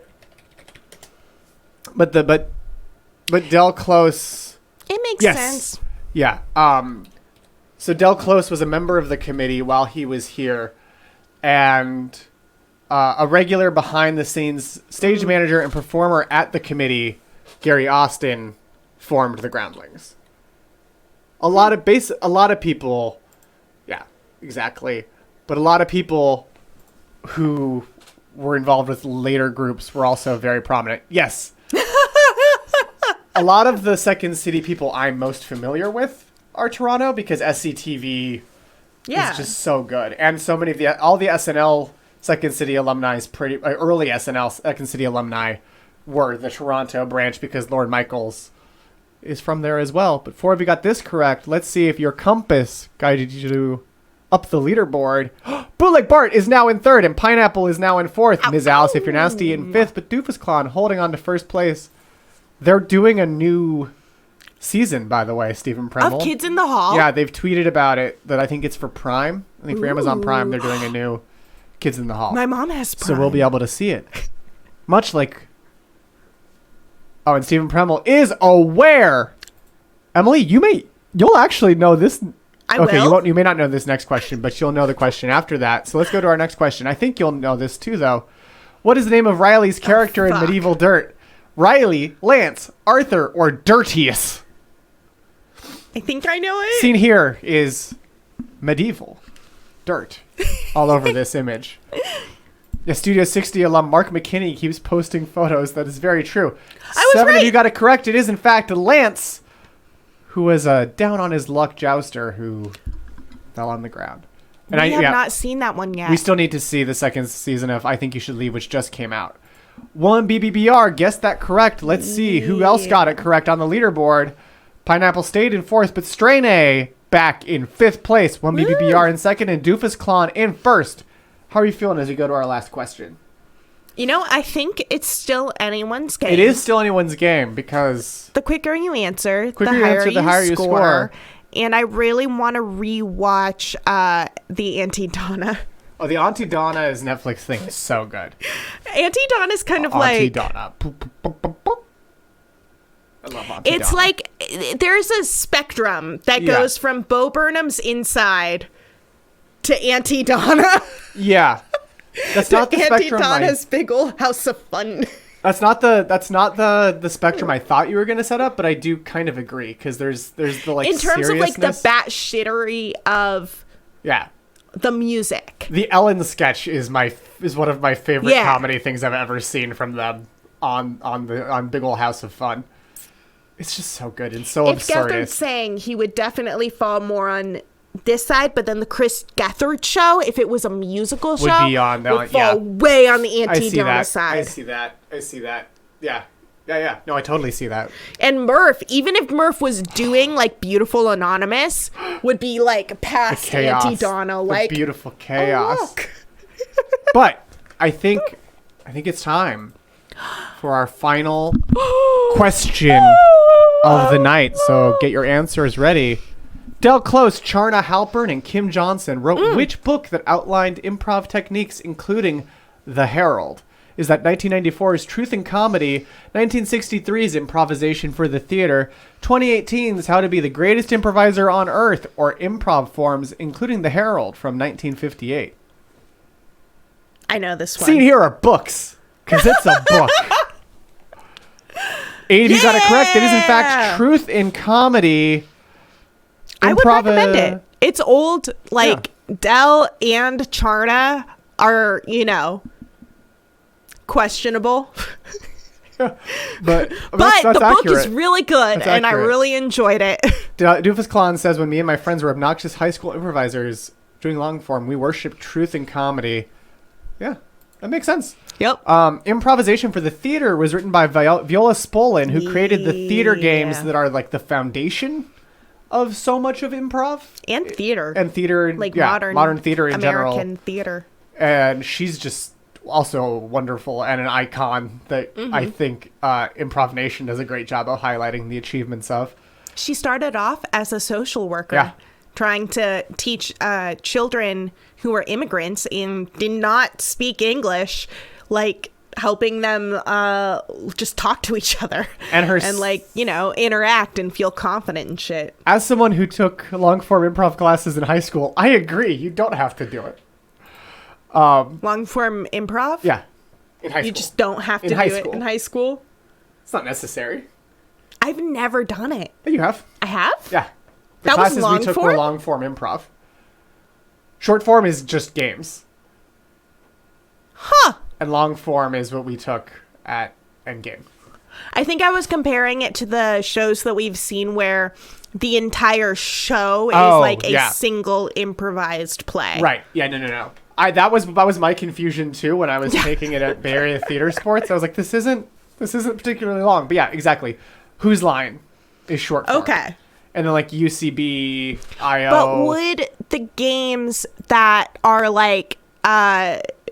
Del Close. It makes Yes. sense. Yeah. So Del Close was a member of the committee while he was here, and a regular behind-the-scenes stage manager and performer at the committee, Gary Austin, formed the Groundlings. A lot of people, yeah, exactly. But a lot of people who were involved with later groups were also very prominent. Yes. A lot of the Second City people I'm most familiar with are Toronto because SCTV is just so good. And so many of all the SNL Second City alumni, early SNL Second City alumni were the Toronto branch because Lorne Michaels is from there as well. But 4 of you got this correct. Let's see if your compass guided you up the leaderboard. Bootleg Bart is now in 3rd and Pineapple is now in 4th. Ms. Alice, if you're nasty, in 5th, but Doofus Clown holding on to 1st place. They're doing a new season, by the way, Stephen Premmel. Of Kids in the Hall? Yeah, they've tweeted about it that I think it's for Prime. I think for Amazon Prime, they're doing a new Kids in the Hall. My mom has Prime. So we'll be able to see it. Much like... Oh, and Stephen Premmel is aware. Emily, you'll actually know this. I will. You may not know this next question, but you'll know the question after that. So let's go to our next question. I think you'll know this too, though. What is the name of Riley's character in Medieval Dirt? Riley, Lance, Arthur, or Dirtius? I think I know it. Seen here is medieval dirt all over this image. The Studio 60 alum Mark McKinney keeps posting photos. That is very true. I was 7 right. of you got it correct. It is, in fact, Lance, who was a down-on-his-luck jouster who fell on the ground. And We have not seen that one yet. We still need to see the second season of I Think You Should Leave, which just came out. 1 BBBR guessed that correct. Let's see who else got it correct on the leaderboard. Pineapple stayed in 4th, but Straine back in 5th place. 1 BBBR in 2nd, and Doofus Clown in 1st. How are you feeling as we go to our last question? You know, I think it's still anyone's game. It is still anyone's game because the quicker you answer, the higher you score. And I really want to rewatch the Auntie Donna. Oh, the Auntie Donna is Netflix thing is so good. Auntie Donna's kind of Auntie like... Donna. I love Auntie It's Donna. like there's a spectrum that goes from Bo Burnham's Inside to Auntie Donna. Yeah. That's not the Auntie spectrum. Donna's Big Ol' House of Fun. That's not the spectrum I thought you were going to set up, but I do kind of agree because there's the like in terms of like the seriousness. batshittery of the music. The Ellen sketch is one of my favorite comedy things I've ever seen from them on Big Ol' House of Fun. It's just so good and so absurd. If Gethard's saying he would definitely fall more on this side, but then the Chris Gethard show, if it was a musical show, would be on that. Would fall way on the Auntie Donna side. I see that. Yeah. No, I totally see that. And Murph, even if Murph was doing like Beautiful Anonymous, would be like past Auntie Donna, like beautiful chaos. Oh, look. But I think it's time for our final question of the night. So get your answers ready. Del Close, Charna Halpern, and Kim Johnson wrote which book that outlined improv techniques, including The Herald? is that 1994's Truth in Comedy, 1963's Improvisation for the Theater, 2018's How to Be the Greatest Improviser on Earth, or improv forms, including The Herald from 1958. I know this one. See, here are books, because it's a book. 80 got it correct. It is, in fact, Truth in Comedy. I would recommend it. It's old, Dell and Charna are, questionable. But that's the book is really good, and I really enjoyed it. Doofus Clown says, when me and my friends were obnoxious high school improvisers doing long form, we worshiped truth in comedy. Yeah, that makes sense. Yep. Improvisation for the Theater was written by Viola Spolin, who created the theater games that are like the foundation of so much of improv. And theater. Modern theater in general. American theater. And she's just also wonderful and an icon that I think Improv Nation does a great job of highlighting the achievements of. She started off as a social worker, trying to teach children who were immigrants and did not speak English, helping them just talk to each other and interact and feel confident and shit. As someone who took long form improv classes in high school, I agree. You don't have to do it. Long form improv? Yeah. In high school. You just don't have to do it in high school? It's not necessary. I've never done it. But you have. I have? Yeah. The that classes was long we took form? were long form improv. Short form is just games. Huh. And long form is what we took at Endgame. I think I was comparing it to the shows that we've seen where the entire show is a single improvised play. Right. Yeah, no. That was my confusion too when I was taking it at Bay Area Theater Sports. I was like, this isn't particularly long. But yeah, exactly. Whose Line is short form. Okay. And then UCB, IO. But would the games that are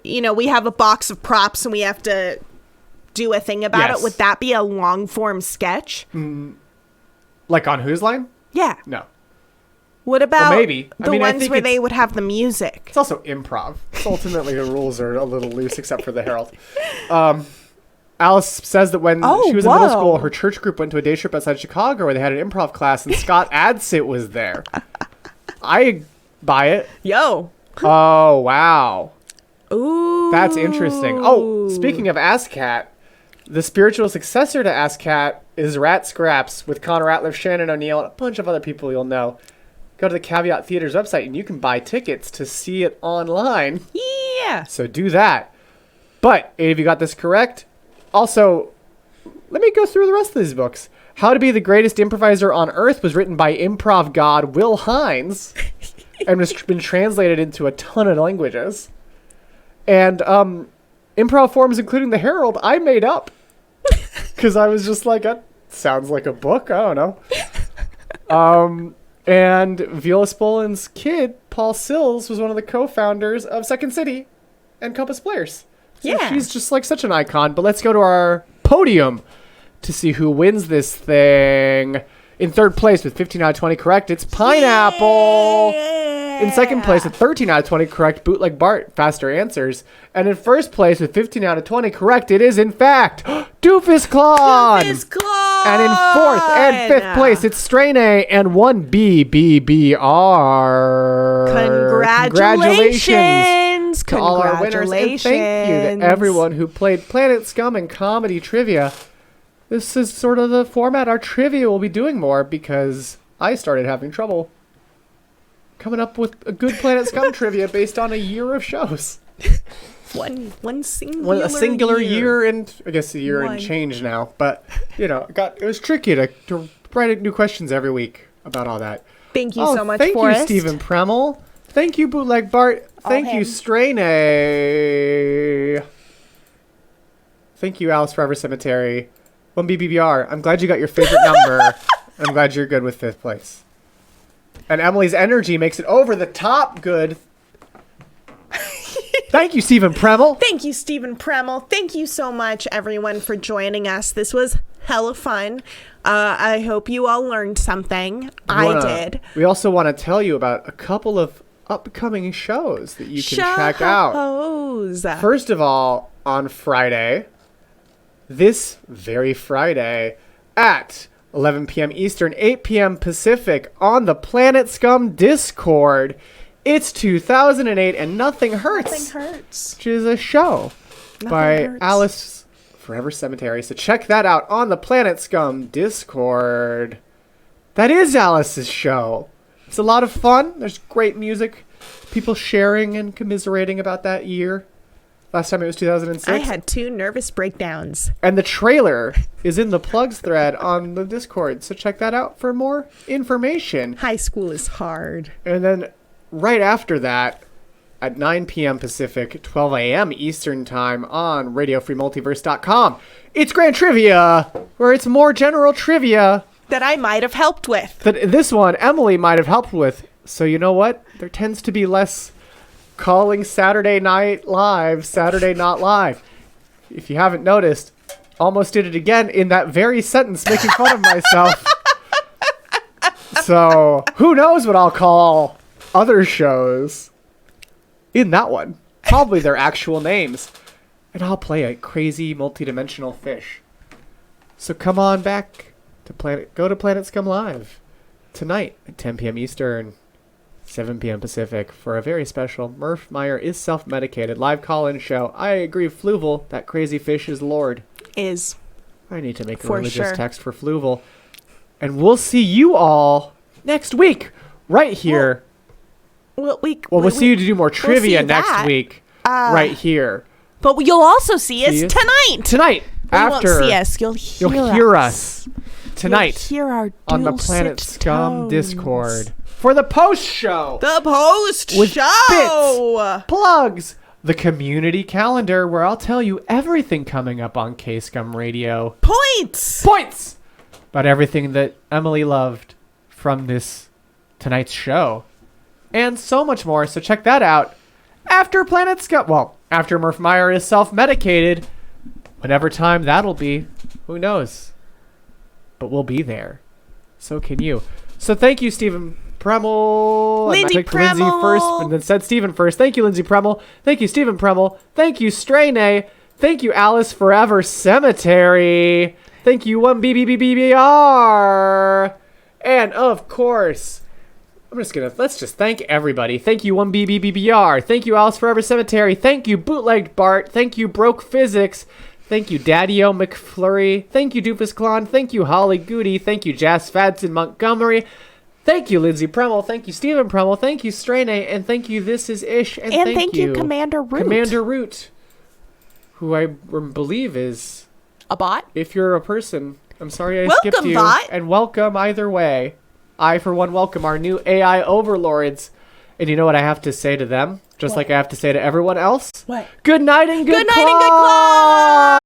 we have a box of props and we have to do a thing about it, would that be a long form sketch? Like on Whose Line? Yeah. No. What about maybe. the ones where they would have the music? It's also improv. So ultimately the rules are a little loose except for the Herald. Alice says that when she was in middle school, her church group went to a day trip outside Chicago where they had an improv class and Scott Adsit was there. I buy it. Yo. Oh, wow. Ooh. That's interesting. Oh, speaking of ASCAT, the spiritual successor to ASCAT is Rat Scraps with Connor Ratliff, Shannon O'Neill, and a bunch of other people you'll know. Go to the Caveat Theater's website and you can buy tickets to see it online. Yeah. So do that. But, if you got this correct, also, let me go through the rest of these books. How to Be the Greatest Improviser on Earth was written by improv god Will Hines and has been translated into a ton of languages. And improv forms, including the Herald, I made up. Because I was just like, that sounds like a book. I don't know. And Viola Spolin's kid, Paul Sills, was one of the co-founders of Second City and Compass Players. So she's just such an icon. But let's go to our podium to see who wins this thing. In third place with 15 out of 20 correct, it's Pineapple. In second place with 13 out of 20 correct, Bootleg Bart, Faster Answers. And in first place with 15 out of 20 correct, it is in fact Doofus Clown. Doofus Clown. And in fourth and fifth place, it's Strain A and 1BBBR. Congratulations to all our winners. And thank you to everyone who played Planet Scum and Comedy Trivia. This is sort of the format our trivia will be doing more because I started having trouble coming up with a good Planet Scum trivia based on a year of shows. One singular a singular year and I guess a year and change now. But it was tricky to write new questions every week about all that. Thank you so much, Forrest. Forrest. Thank you, Stephen Premel. Thank you, Bootleg Bart. Thank you, Strain A. Thank you, Alice Forever Cemetery. 1BBBR. I'm glad you got your favorite number. I'm glad you're good with fifth place. And Emily's energy makes it over the top good. Thank you, Stephen Premel. Thank you, Stephen Premel. Thank you so much, everyone, for joining us. This was hella fun. I hope you all learned something. I did. We also want to tell you about a couple of upcoming shows that you can check out. First of all, on Friday, this very Friday, at 11 p.m. Eastern, 8 p.m. Pacific, on the Planet Scum Discord. It's 2008 and Nothing Hurts. Nothing Hurts. Which is a show by Hurts. Alice Forever Cemetery. So check that out on the Planet Scum Discord. That is Alice's show. It's a lot of fun. There's great music. People sharing and commiserating about that year. Last time it was 2006. I had 2 nervous breakdowns. And the trailer is in the plugs thread on the Discord. So check that out for more information. High school is hard. And then right after that, at 9 p.m. Pacific, 12 a.m. Eastern Time on RadioFreeMultiverse.com, it's Grand Trivia, where it's more general trivia That I might have helped with. that this one Emily might have helped with. So you know what? There tends to be less calling Saturday Night Live Saturday Not Live. If you haven't noticed, almost did it again in that very sentence, making fun of myself. So who knows what I'll call other shows in that one. Probably their actual names. And I'll play a crazy multidimensional fish. So come on back to go to Planet Scum Live tonight at 10 p.m. Eastern, 7 p.m. Pacific, for a very special Murph Meyer is Self-Medicated live call-in show. I agree, Fluval, that crazy fish is Lord. Is. I need to make a For religious sure. text for Fluval. And we'll see you all next week, right here. Well, We'll see you to do more trivia see next that. week, right here. But you'll also see us See us? tonight. Tonight, Well, after you won't see us. You'll hear us tonight You'll hear our on the dulcet Planet Scum tones. Discord for the post show. The post With show. Plugs, the community calendar, where I'll tell you everything coming up on K-Scum Radio. Points About everything that Emily loved from this tonight's show. And so much more. So check that out after Planet Scum. Well, after Murph Meyer is self-medicated. Whatever time that'll be. Who knows? But we'll be there. So can you. So thank you, Stephen Premmel. Lindsay I picked Lindsay Premmel. first and then said Stephen first. Thank you, Lindsay Premmel. Thank you, Stephen Premmel. Thank you, Straynay. Thank you, Alice Forever Cemetery. Thank you, 1BBBBR. And of course, let's just thank everybody. Thank you, 1BBBBR. Thank you, Alice Forever Cemetery. Thank you, Bootlegged Bart. Thank you, Broke Physics. Thank you, Daddy-O McFlurry. Thank you, Doofus Clon. Thank you, Holly Goody. Thank you, Jazz Fadson Montgomery. Thank you, Lindsay Premmel. Thank you, Stephen Premmel. Thank you, Straynay. And thank you, This Is Ish. And thank you, Commander Root. Commander Root, who I believe is... A bot? If you're a person, I'm sorry I Welcome, skipped you. bot. And welcome either way. I, for one, welcome our new AI overlords. And you know what I have to say to them? Just like I have to say to everyone else? What? Good night and good Good night and good claw!